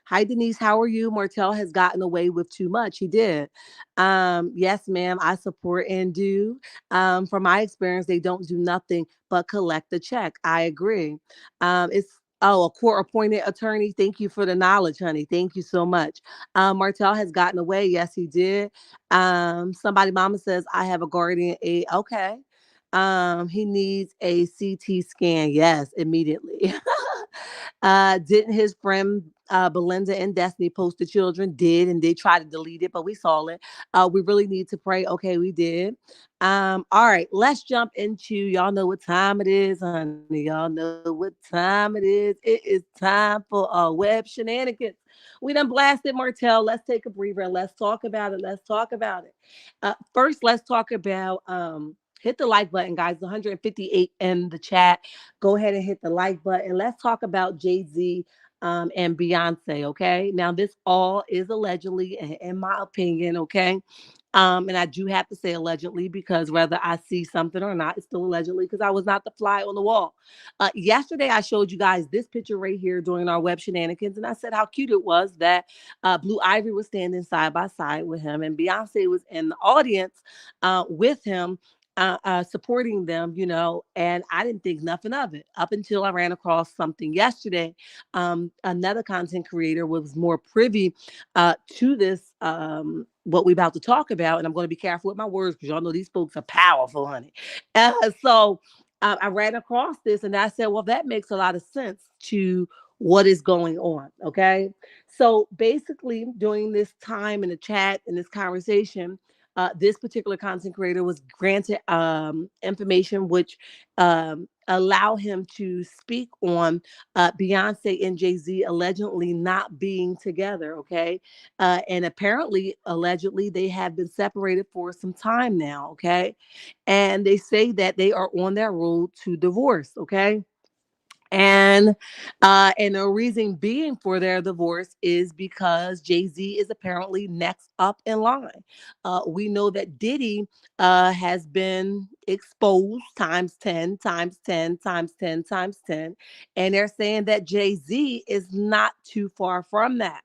Hi, Denise. How are you? Martell has gotten away with too much. He did. Yes, ma'am. I support and do. From my experience, they don't do nothing but collect the check. I agree. It's a court appointed attorney. Thank you for the knowledge, honey. Thank you so much. Martell has gotten away. Yes, he did. Somebody, mama says, I have a guardian aid. Okay. He needs a CT scan. Yes, immediately. Didn't his friend Belinda and Destiny post the children? Did, and they tried to delete it, but we saw it. We really need to pray. Okay, we did. All right, let's jump into y'all know what time it is, honey. Y'all know what time it is. It is time for web shenanigans. We done blasted Martell. Let's take a breather and let's talk about it. Let's talk about it. First, let's talk about hit the like button, guys. 158 in the chat. Go ahead and hit the like button. Let's talk about Jay-Z and Beyonce, okay? Now, this all is allegedly, in my opinion, okay? And I do have to say allegedly because whether I see something or not, it's still allegedly because I was not the fly on the wall. Yesterday, I showed you guys this picture right here during our web shenanigans, and I said how cute it was that Blue Ivy was standing side by side with him, and Beyonce was in the audience with him supporting them, you know, and I didn't think nothing of it up until I ran across something yesterday. Another content creator was more privy to this, what we about to talk about, and I'm going to be careful with my words because y'all know these folks are powerful, honey. So I ran across this and I said, well, that makes a lot of sense to what is going on. Okay. So basically, during this time in the chat, in this conversation, this particular content creator was granted information which allow him to speak on Beyonce and Jay-Z allegedly not being together, okay? And apparently, allegedly, they have been separated for some time now, okay? And they say that they are on their road to divorce, okay? And the reason being for their divorce is because Jay-Z is apparently next up in line. We know that Diddy has been exposed times 10 times 10 times 10 times 10, and they're saying that Jay-Z is not too far from that.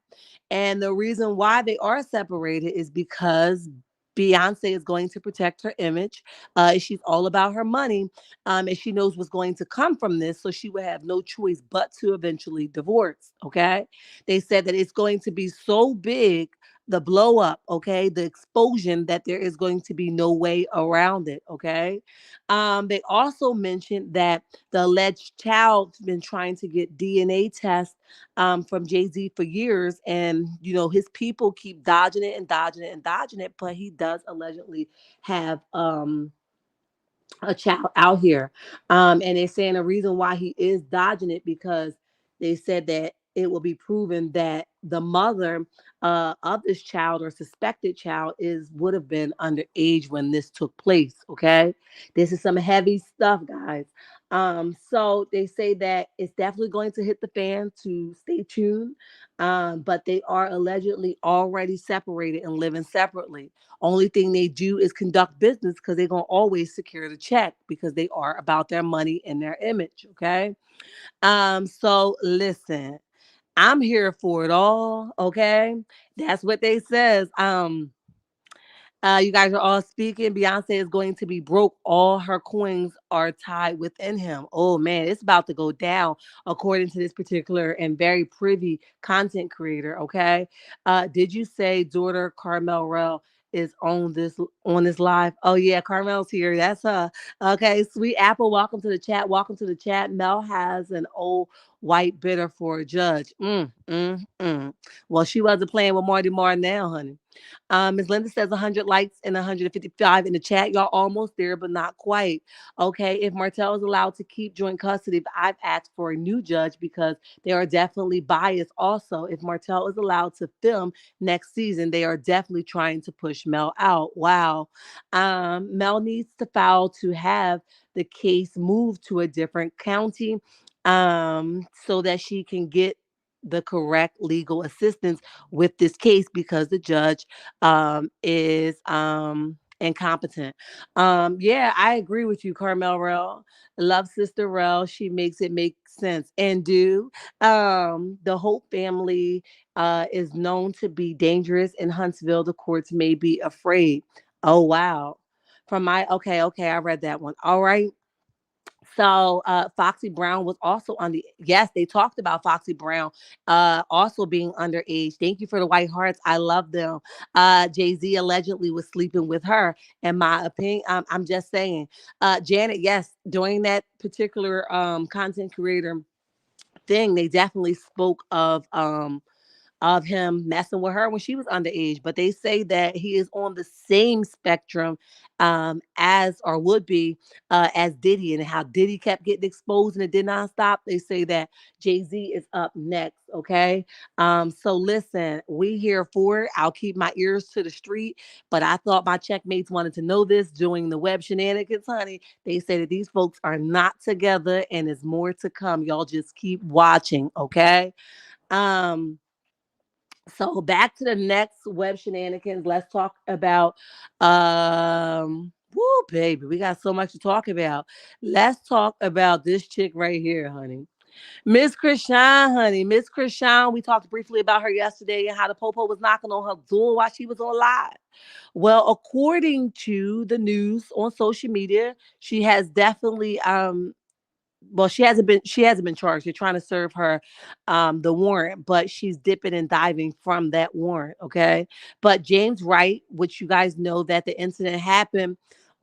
And the reason why they are separated is because Beyonce is going to protect her image. She's all about her money, and she knows what's going to come from this, so she would have no choice but to eventually divorce. Okay, they said that it's going to be so big, the blow up, okay, the explosion, that there is going to be no way around it. Okay, they also mentioned that the alleged child's been trying to get DNA tests from Jay Z for years, and you know his people keep dodging it and dodging it and dodging it, but he does allegedly have a child out here. And they're saying the reason why he is dodging it because they said that it will be proven that the mother of this child or suspected child is would have been underage when this took place. Okay, this is some heavy stuff, guys. So they say that it's definitely going to hit the fan. To stay tuned. But they are allegedly already separated and living separately. Only thing they do is conduct business because they're gonna always secure the check because they are about their money and their image. Okay. So listen, I'm here for it all. Okay. That's what they says. You guys are all speaking. Beyonce is going to be broke. All her coins are tied within him. Oh man, it's about to go down, according to this particular and very privy content creator. Okay, did you say daughter Carmel Rell is on this live? Oh yeah, Carmel's here. That's her. Okay, sweet Apple, welcome to the chat. Welcome to the chat. Mel has an old white bitter for a judge. Well, she wasn't playing with Marty Martin now, honey. Ms. Linda says 100 likes and 155 in the chat. Y'all almost there, but not quite. Okay, if Martell is allowed to keep joint custody, I've asked for a new judge because they are definitely biased. Also, if Martell is allowed to film next season, they are definitely trying to push Mel out. Wow. Mel needs to file to have the case moved to a different county so that she can get the correct legal assistance with this case because the judge is incompetent. Yeah, I agree with you, Carmel Rell. Love Sister Rell. She makes it make sense. And do the Holt family is known to be dangerous in Huntsville. The courts may be afraid. Oh wow. From my okay, I read that one. All right. So Foxy Brown was also on the yes, they talked about Foxy Brown also being underage. Thank you for the white hearts. I love them. Jay-Z allegedly was sleeping with her. In my opinion, I'm just saying. Janet, yes, during that particular content creator thing, they definitely spoke of him messing with her when she was underage. But they say that he is on the same spectrum as or would be as Diddy, and how Diddy kept getting exposed and it did not stop. They say that Jay-Z is up next. Okay. So listen, we here for it. I'll keep my ears to the street, but I thought my checkmates wanted to know this doing the web shenanigans, honey. They say that these folks are not together and there's more to come. Y'all just keep watching. Okay. Um, so back to the next web shenanigans. Let's talk about woo baby. We got so much to talk about. Let's talk about this chick right here, honey. Miss Chrisean, honey. Miss Chrisean, we talked briefly about her yesterday and how the popo was knocking on her door while she was on live. Well, according to the news on social media, she has definitely well, she hasn't been charged. They're trying to serve her the warrant, but she's dipping and diving from that warrant. Okay. But James Wright, which you guys know that the incident happened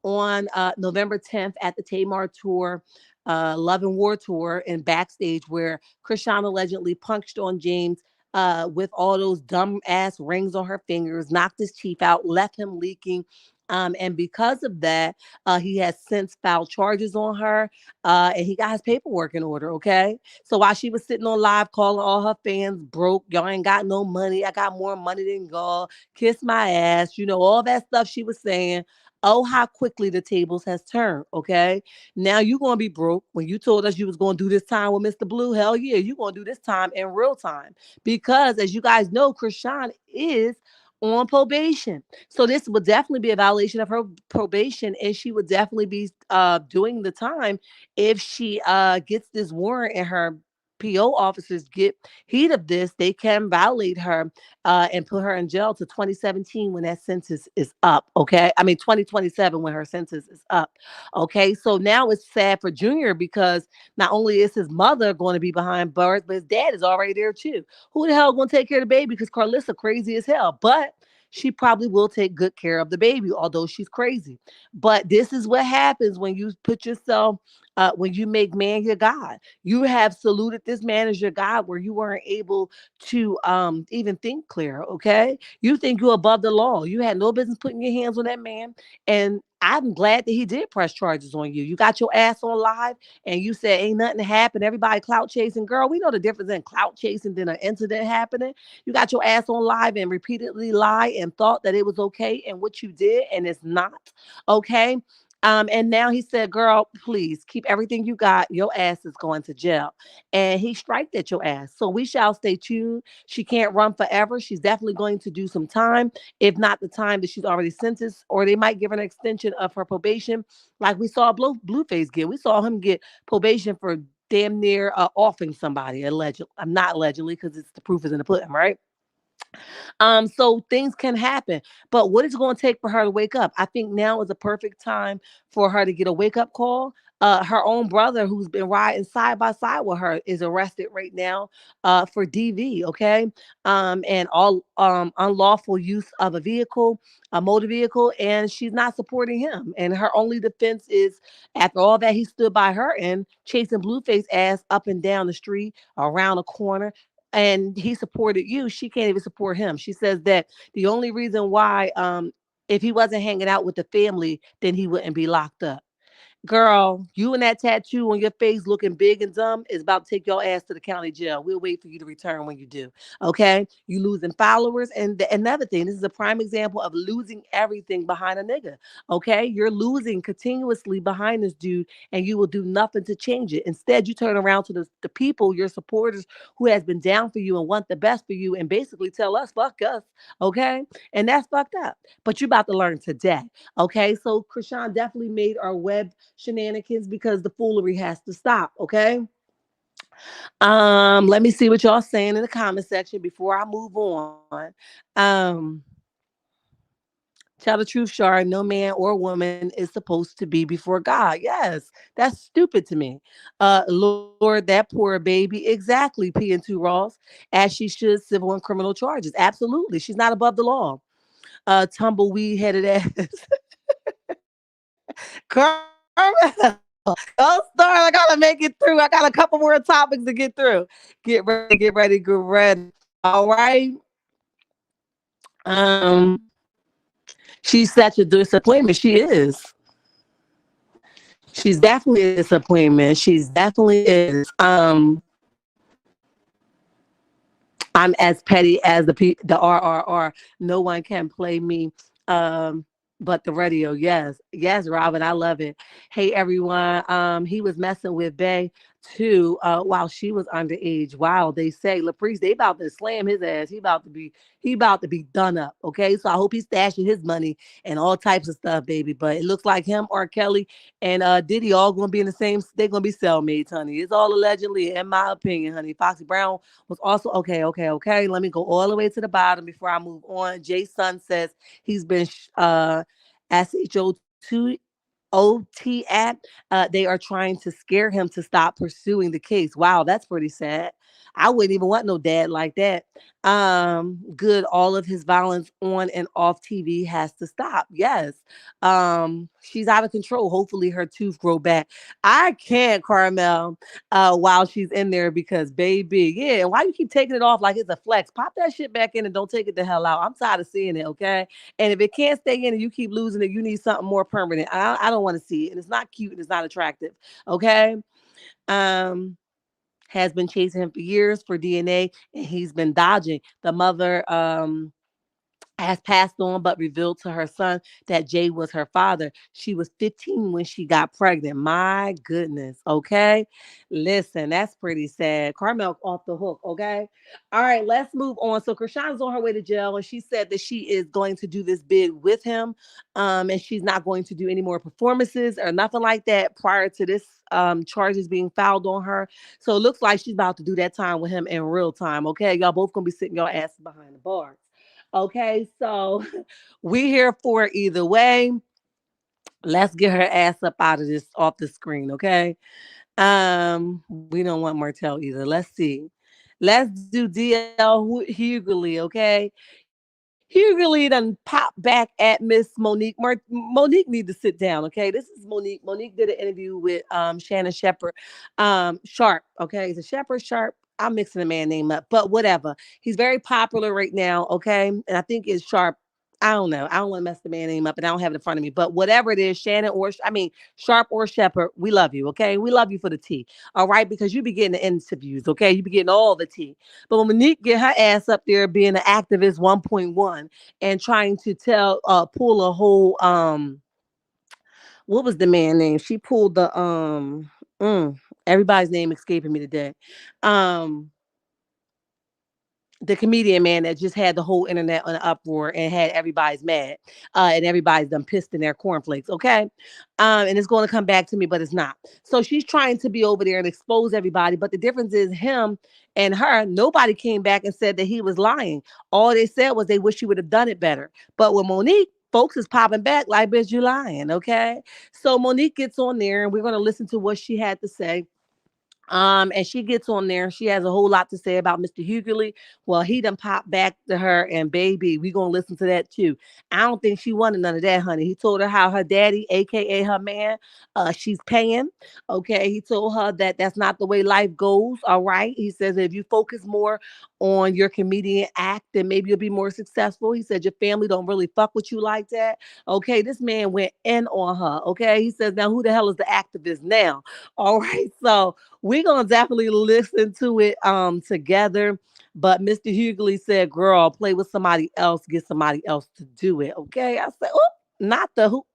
on November 10th at the Tamar tour, Love and War tour, and backstage where Chrisean allegedly punched on James with all those dumb ass rings on her fingers, knocked his teeth out, left him leaking. And because of that, he has since filed charges on her, and he got his paperwork in order. Okay, so while she was sitting on live calling all her fans broke, y'all ain't got no money. I got more money than y'all. Kiss my ass. You know all that stuff she was saying. Oh, how quickly the tables has turned. Okay, now you gonna be broke when you told us you was gonna do this time with Mr. Blue. Hell yeah, you gonna do this time in real time because, as you guys know, Chrisean is on probation. So this would definitely be a violation of her probation, and she would definitely be doing the time if she gets this warrant and her PO officers get heed of this. They can violate her and put her in jail to 2017 when that sentence is up. Okay, I mean 2027 when her sentence is up. Okay, so now it's sad for Junior because not only is his mother going to be behind bars, but his dad is already there too. Who the hell going to take care of the baby? Because Carlissa crazy as hell, but she probably will take good care of the baby, although she's crazy. But this is what happens when you put yourself, when you make man your God. You have saluted this man as your God where you weren't able to even think clear, okay? You think you're above the law. You had no business putting your hands on that man. And I'm glad that he did press charges on you. You got your ass on live and you said ain't nothing happened. Everybody clout chasing. Girl, we know the difference in clout chasing than an incident happening. You got your ass on live and repeatedly lied and thought that it was okay and what you did, and it's not okay. And now he said, girl, please keep everything you got. Your ass is going to jail. And he striked at your ass. So we shall stay tuned. She can't run forever. She's definitely going to do some time, if not the time that she's already sentenced, or they might give her an extension of her probation, like we saw Blueface get. We saw him get probation for damn near offing somebody, allegedly. I'm not allegedly because it's the proof is in the pudding, right? So things can happen. But what is it going to take for her to wake up? I think now is a perfect time for her to get a wake up call. Her own brother, who's been riding side by side with her, is arrested right now for DV, okay? And all unlawful use of a vehicle, a motor vehicle, and she's not supporting him. And her only defense is after all that he stood by her and chasing Blueface ass up and down the street, around a corner. and he supported you, she can't even support him. She says that the only reason why, if he wasn't hanging out with the family, then he wouldn't be locked up. Girl, you and that tattoo on your face looking big and dumb is about to take your ass to the county jail. We'll wait for you to return when you do. Okay? You losing followers. And another thing, this is a prime example of losing everything behind a nigga. Okay? You're losing continuously behind this dude and you will do nothing to change it. Instead, you turn around to the people, your supporters who has been down for you and want the best for you and basically tell us, fuck us. Okay? And that's fucked up. But you about to learn today. Okay? So Chrisean definitely made our web shenanigans because the foolery has to stop. Okay. Let me see what y'all saying in the comment section before I move on. Um, Tell the truth, Shar. No man or woman is supposed to be before God. Yes, that's stupid to me. Lord, that poor baby. Exactly, P and 2 Ross, as she should, civil and criminal charges. Absolutely. She's not above the law. Tumbleweed headed ass. Carmel. Don't start. I gotta make it through. I got a couple more topics to get through. Get ready, get ready, get ready. All right. Um, she's such a disappointment. She is. She's definitely a disappointment. She's definitely is. I'm as petty as the RRR. No one can play me. Um, but the radio, yes, yes, Robin, I love it. Hey everyone, he was messing with Bay too, while she was underage. Wow, they say Laprice, they about to slam his ass. He about to be done up. Okay, so I hope he's stashing his money and all types of stuff, baby. But it looks like him, R. Kelly, and Diddy all gonna be in the same. They're gonna be cellmates, honey. It's all allegedly, in my opinion, honey. Foxy Brown was also okay, okay, okay. Let me go all the way to the bottom before I move on. Jay Sun says he's been SHO2 OT app. They are trying to scare him to stop pursuing the case. Wow, that's pretty sad. I wouldn't even want no dad like that. Good. All of his violence on and off TV has to stop. Yes. She's out of control. Hopefully her tooth grow back. I can't, Carmel, while she's in there because baby, yeah. Why you keep taking it off like it's a flex? Pop that shit back in and don't take it the hell out. I'm tired of seeing it. Okay. And if it can't stay in and you keep losing it, you need something more permanent. I don't want to see it. And it's not cute and it's not attractive. Okay. Um, has been chasing him for years for DNA and he's been dodging. The mother has passed on but revealed to her son that Jay was her father. She was 15 when she got pregnant. My goodness. Okay. Listen, that's pretty sad. Carmel off the hook. Okay. All right, let's move on. So Chrisean's on her way to jail and she said that she is going to do this bid with him. And she's not going to do any more performances or nothing like that prior to this charges being filed on her. So it looks like she's about to do that time with him in real time. Okay. Y'all both gonna be sitting your asses behind the bars. Okay, so we here for it either way. Let's get her ass up out of this off the screen, okay? We don't want Martell either. Let's see. Let's do DL Hughley, okay? Hughley done pop back at Miss Monique. Monique need to sit down, okay? This is Monique. Monique did an interview with Shannon Shepherd. Sharp, okay? Is it Shepherd Sharp? I'm mixing the man name up, but whatever. He's very popular right now, okay? And I think it's Sharp. I don't know. I don't want to mess the man name up, and I don't have it in front of me. But whatever it is, Shannon or I mean Sharp or Shepherd, we love you, okay? We love you for the tea, all right? Because you be getting the interviews, okay? You be getting all the tea. But when Monique get her ass up there being an activist 1.1 and trying to pull a whole what was the man name? She pulled the everybody's name escaping me today. Um the comedian man that just had the whole internet on an uproar and had everybody's mad, and everybody's done pissed in their cornflakes. Okay, and it's going to come back to me, but it's not. So she's trying to be over there and expose everybody, but the difference is him and her. Nobody came back and said that he was lying. All they said was they wish he would have done it better. But with Monique, folks is popping back like, bitch, you lying. Okay, so Monique gets on there, and we're going to listen to what she had to say. And she gets on there. She has a whole lot to say about Mr. Hughley. Well, he done popped back to her, and baby, we gonna listen to that too. I don't think she wanted none of that, honey. He told her how her daddy, aka her man, she's paying. Okay, he told her that that's not the way life goes. All right, he says if you focus more on your comedian act, then maybe you'll be more successful. He said your family don't really fuck with you like that. Okay, this man went in on her. Okay, he says now who the hell is the activist now? All right, so we're gonna definitely listen to it together. But Mr. Hughley said, girl, play with somebody else, get somebody else to do it. Okay. I said, oh, not the who,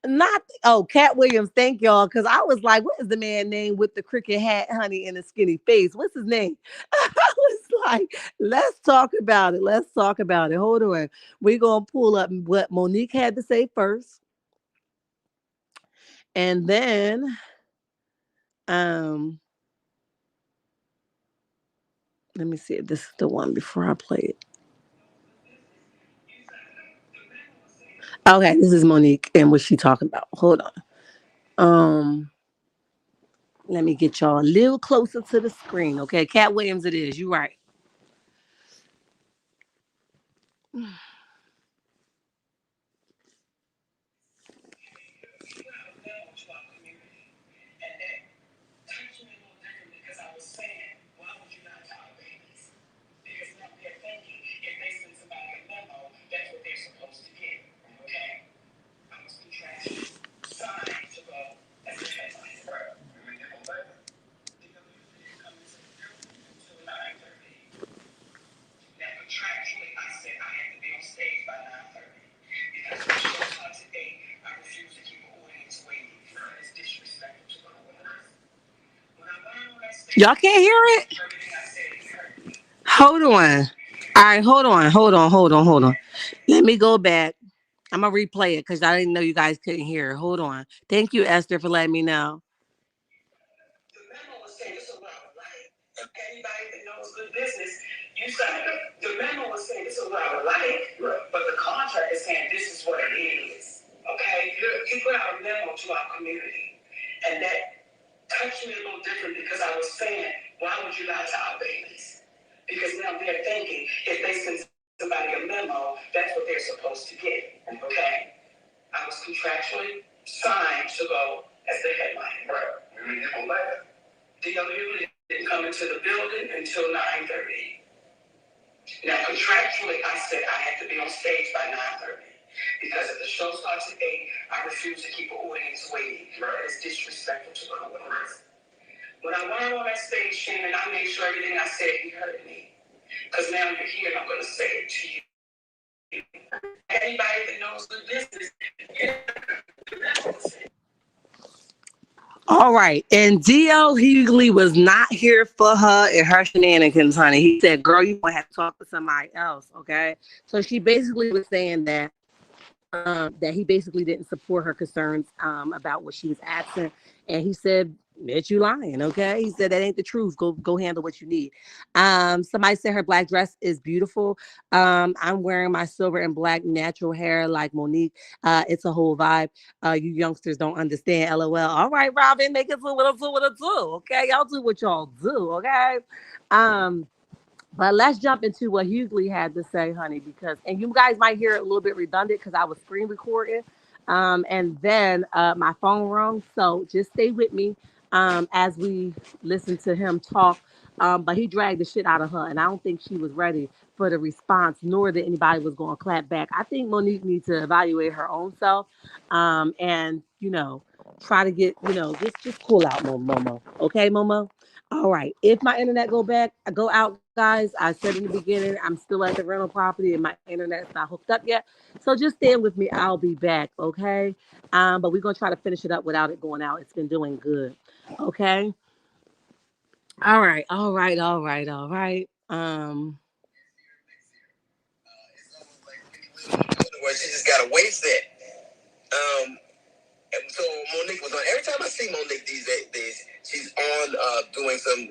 not oh, Cat Williams, thank y'all. Cause I was like, what is the man name with the cricket hat, honey, and the skinny face? What's his name? I was like, let's talk about it. Let's talk about it. Hold on. We're gonna pull up what Monique had to say first. And then um let me see if this is the one before I play it. Okay, this is Monique and what she talking about. Hold on. Let me get y'all a little closer to the screen. Okay, Cat Williams, it is. You right. Y'all can't hear it? Hold on. All right, hold on. Let me go back. I'm gonna replay it because I didn't know you guys couldn't hear. Hold on. Thank you, Esther, for letting me know. Anybody that knows good business, you sign up. The memo was saying this is what I would like, right, but the contract is saying this is what it is. Okay? He put out a memo to our community. And that touched me a little different because I was saying, why would you lie to our babies? Because now they're thinking if they send somebody a memo, that's what they're supposed to get. Okay? I was contractually signed to go as the headline. Right. We read him a letter. DW didn't come into the building until 9:30. Now, contractually, I said I had to be on stage by 9:30 because if the show starts at 8, I refuse to keep an audience waiting. Right. It's disrespectful to the audience. When I went on that stage, Shannon, I made sure everything I said you heard me. Because now you're here and I'm going to say it to you. Anybody that knows the business, yeah. All right. And D.O. Hughley was not here for her and her shenanigans, honey. He said, girl, you want to have to talk to somebody else. Okay. So she basically was saying that he basically didn't support her concerns about what she was asking. And he said, bitch, you lying, okay? He said that ain't the truth. Go handle what you need. Somebody said her black dress is beautiful. I'm wearing my silver and black natural hair like Monique. It's a whole vibe. You youngsters don't understand. LOL. All right, Robin, make it do what it do. Okay, y'all do what y'all do. Okay. Um, but let's jump into what Hughley had to say, honey, because and you guys might hear it a little bit redundant because I was screen recording, and then my phone rung. So just stay with me as we listen to him talk. But he dragged the shit out of her, and I don't think she was ready for the response, nor that anybody was going to clap back. I think Monique needs to evaluate her own self, and try to get just cool out, Momo. Okay, Momo. All right. If my internet go out, guys, I said in the beginning, I'm still at the rental property and my internet's not hooked up yet. So just stand with me. I'll be back. Okay. But we're gonna try to finish it up without it going out. It's been doing good. Okay. All right. All right. Where she just got a waist set. And so Monique was on. Every time I see Monique these days, she's on doing some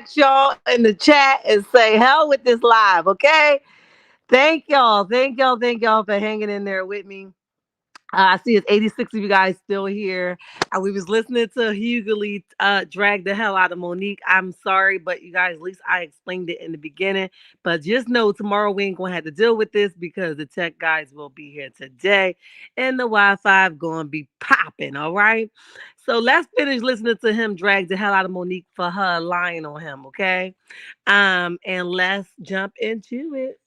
at y'all in the chat and say hell with this live, okay? Thank y'all. Thank y'all. Thank y'all for hanging in there with me. I see it's 86 of you guys still here. We was listening to Hughley drag the hell out of Monique. I'm sorry, but you guys, at least I explained it in the beginning. But just know tomorrow we ain't gonna have to deal with this because the tech guys will be here today and the Wi-Fi gonna be popping. All right. So let's finish listening to him drag the hell out of Monique for her lying on him, okay? And let's jump into it.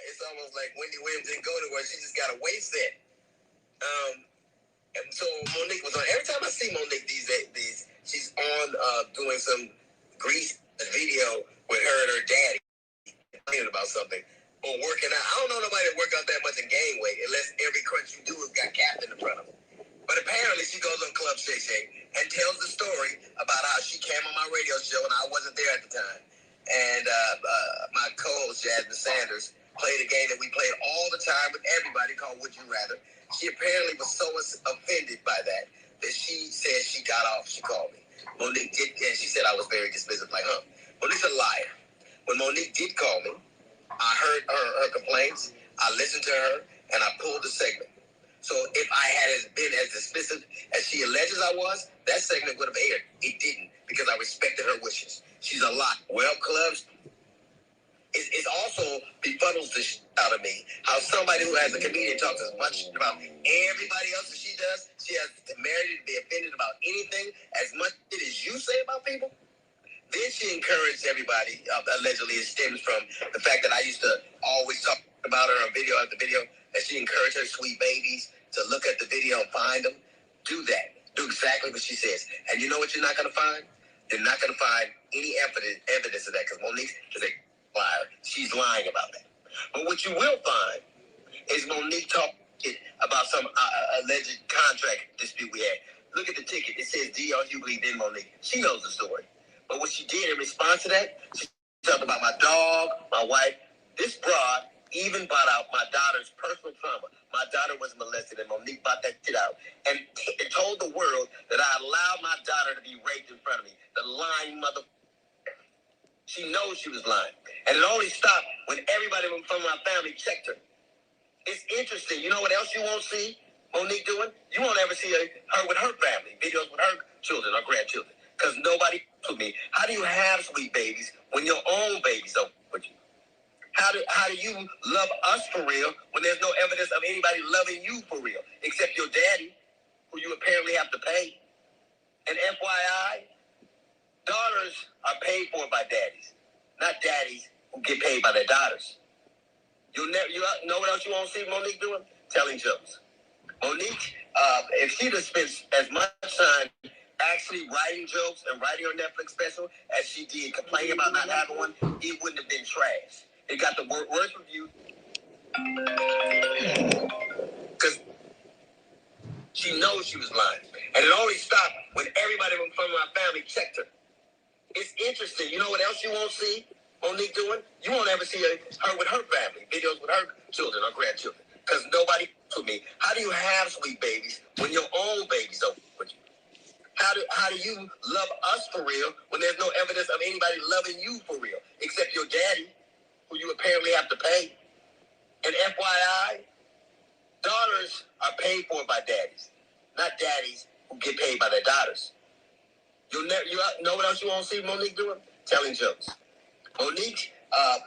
It's almost like Wendy Williams didn't go anywhere. She just got a waist set. And so Monique was on. Every time I see Monique these she's on doing some grease video with her and her daddy complaining about something or working out. I don't know nobody that work out that much and gain weight unless every crunch you do has got Captain in front of them. But apparently she goes on Club Shay Shay and tells the story about how she came on my radio show and I wasn't there at the time. And my co-host Jasmine Sanders played a game that we played all the time with everybody called Would You Rather. She apparently was so offended by that she said she got off. She called me. Monique did, and she said I was very dismissive, like, huh? Monique's a liar. When Monique did call me, I heard her complaints, I listened to her, and I pulled the segment. So if I had been as dismissive as she alleges I was, that segment would have aired. It didn't, because I respected her wishes. She's a lot. Well, clubs, it also befuddles the shit out of me how somebody who has a comedian talks as much about everybody else as she does. She has the merit to be offended about anything as much as you say about people. Then she encouraged everybody, allegedly it stems from the fact that I used to always talk about her on video after video, that she encouraged her sweet babies to look at the video and find them. Do that. Do exactly what she says. And you know what you're not going to find? You're not going to find any evidence of that because Monique is a liar. She's lying about that. But what you will find is Monique talking about some alleged contract dispute we had. Look at the ticket. It says D.R. Hughley, then Monique. She knows the story. But what she did in response to that, she talked about my dog, my wife. This broad even brought out my daughter's personal trauma. My daughter was molested, and Monique brought that shit out and told the world that I allowed my daughter to be raped in front of me. The lying mother. She knows she was lying. And it only stopped when everybody from my family checked her. It's interesting. You know what else you won't see Monique doing? You won't ever see her with her family, videos with her children or grandchildren, because nobody with me. How do you have sweet babies when your own babies don't with you? How do you love us for real when there's no evidence of anybody loving you for real, except your daddy, who you apparently have to pay? And FYI, daughters are paid for by daddies, not daddies who get paid by their daughters. You know what else you won't see Monique doing? Telling jokes. Monique, if she'd have spent as much time actually writing jokes and writing her Netflix special as she did complaining about not having one, it wouldn't have been trash. It got the worst review because she knows she was lying. And it only stopped when everybody from my family checked her. It's interesting. You know what else you won't see Monique doing? You won't ever see her with her family, videos with her children or grandchildren, because nobody with me. How do you have sweet babies when your own babies don't with you? How do you love us for real when there's no evidence of anybody loving you for real, except your daddy, who you apparently have to pay? And FYI, daughters are paid for by daddies, not daddies who get paid by their daughters. You know what else you won't see Monique doing? Telling jokes. Monique,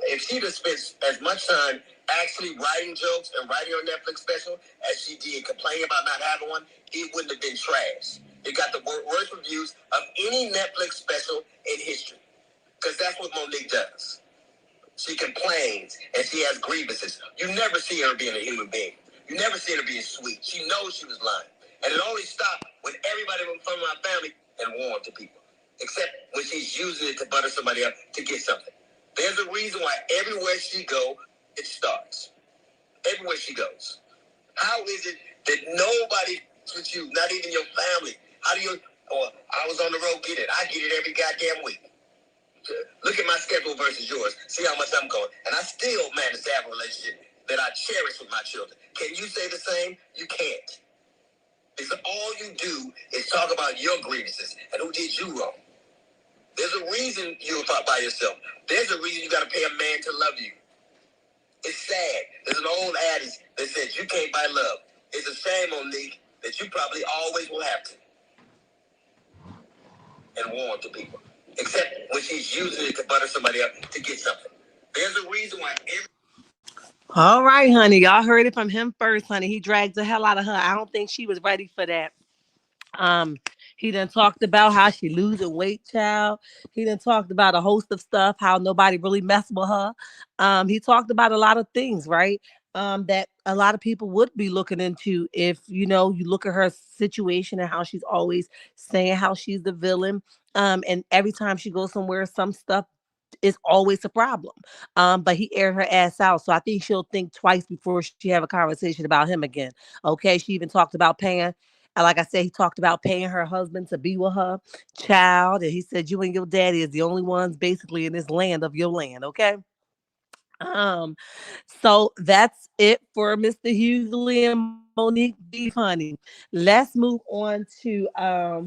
if she'd have spent as much time actually writing jokes and writing her Netflix special as she did complaining about not having one, it wouldn't have been trash. It got the worst reviews of any Netflix special in history. Because that's what Monique does. She complains and she has grievances. You never see her being a human being. You never see her being sweet. She knows she was lying. And it only stopped when everybody from my family and warned to people. Except when she's using it to butter somebody up to get something. There's a reason why everywhere she goes, it starts. Everywhere she goes. How is it that nobody with you, not even your family? How do you, I was on the road, get it. I get it every goddamn week. Look at my schedule versus yours. See how much I'm going. And I still manage to have a relationship that I cherish with my children. Can you say the same? You can't. Because all you do is talk about your grievances and who did you wrong. There's a reason you're by yourself. There's a reason you got to pay a man to love you. It's sad. There's an old adage that says you can't buy love. It's a shame, Monique, that you probably always will have to. And warn to people. Except when she's using it to butter somebody up to get something. There's a reason why All right, honey. Y'all heard it from him first, honey. He dragged the hell out of her. I don't think she was ready for that. Um, he done talked about how she losing weight, child. He done talked about a host of stuff, how nobody really messed with her. He talked about a lot of things, right? That a lot of people would be looking into if you look at her situation and how she's always saying how she's the villain. And every time she goes somewhere, some stuff is always a problem. But he aired her ass out. So I think she'll think twice before she have a conversation about him again. Okay. She even talked about paying. Like I said, he talked about paying her husband to be with her child. And he said, you and your daddy is the only ones basically in this land of your land. Okay. Um, so that's it for Mr. Hughley and Monique Beef, honey. Let's move on to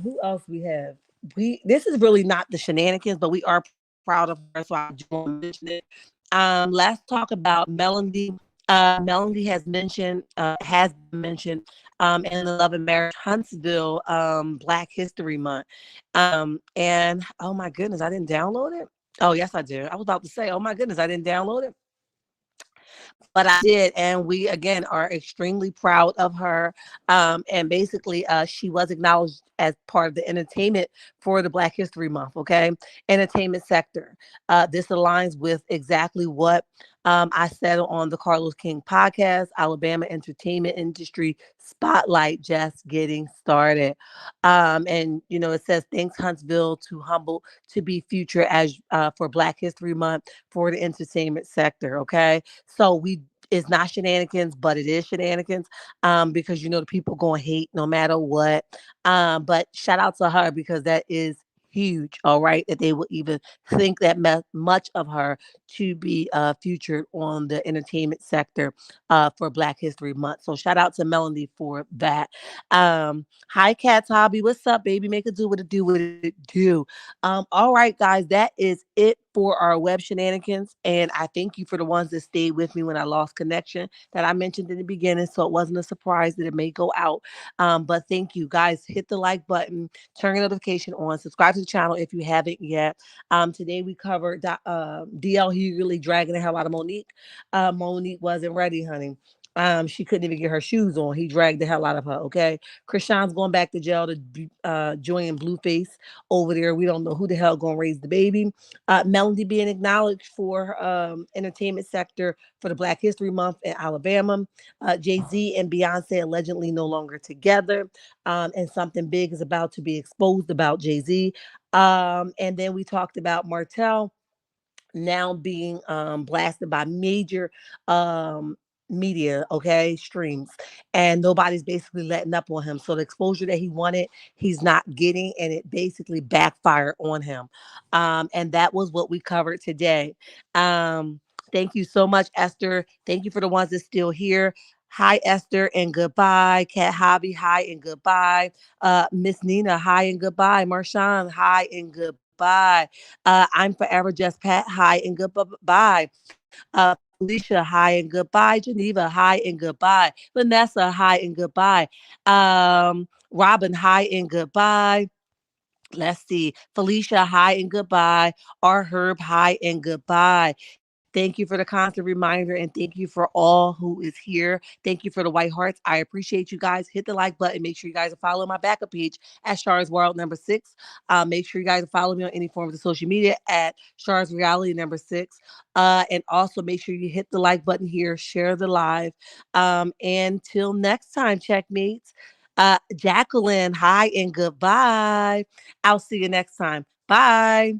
who else we have. This is really not the shenanigans, but we are proud of her, so I just want to mention it. Let's talk about Melody. Melody has been mentioned in the Love and Marriage Huntsville Black History Month. And oh my goodness, I didn't download it. Oh yes, I did. I was about to say, oh my goodness, I didn't download it. But I did, and we again are extremely proud of her. And basically, she was acknowledged as part of the entertainment for the Black History Month. Okay, entertainment sector. This aligns with exactly what I said on the Carlos King podcast. Alabama entertainment industry spotlight just getting started. And it says thanks Huntsville to Humble to be future as for Black History Month for the entertainment sector. Okay, so it's not shenanigans, but it is shenanigans because the people going to hate no matter what. But shout out to her because that is huge, all right, that they will even think that much of her to be featured on the entertainment sector for Black History Month. So shout out to Melanie for that. Hi, Cat's Hobby. What's up, baby? Make it do what it do, what it do. All right, guys, that is it for our web shenanigans. And I thank you for the ones that stayed with me when I lost connection that I mentioned in the beginning. So it wasn't a surprise that it may go out. But thank you, guys. Hit the like button, turn your notification on, subscribe to the channel if you haven't yet. Today we covered DL Hughley dragging the hell out of Monique. Monique wasn't ready, honey. She couldn't even get her shoes on. He dragged the hell out of her. Okay. Chrisean's going back to jail to join Blueface over there. We don't know who the hell gonna raise the baby. Melody being acknowledged for entertainment sector for the Black History Month in Alabama. Jay-Z and Beyonce allegedly no longer together. And something big is about to be exposed about Jay-Z. And then we talked about Martell now being blasted by major media, okay, streams, and nobody's basically letting up on him. So the exposure that he wanted, he's not getting, and it basically backfired on him. And that was what we covered today. Thank you so much, Esther. Thank you for the ones that's still here. Hi, Esther, and goodbye. Cat Hobby, hi and goodbye. Miss Nina, hi and goodbye. Marshawn, hi and goodbye. I'm forever just Pat, hi and goodbye. Felicia, hi and goodbye. Geneva, hi and goodbye. Vanessa, hi and goodbye. Robin, hi and goodbye. Let's see. Felicia, hi and goodbye. R. Herb, hi and goodbye. Thank you for the constant reminder and thank you for all who is here. Thank you for the white hearts. I appreciate you guys. Hit the like button. Make sure you guys are following my backup page at Shar's World #6. Make sure you guys follow me on any forms of social media at Shar's Reality #6. And also make sure you hit the like button here, share the live. Until next time, checkmates. Jacqueline, hi and goodbye. I'll see you next time. Bye.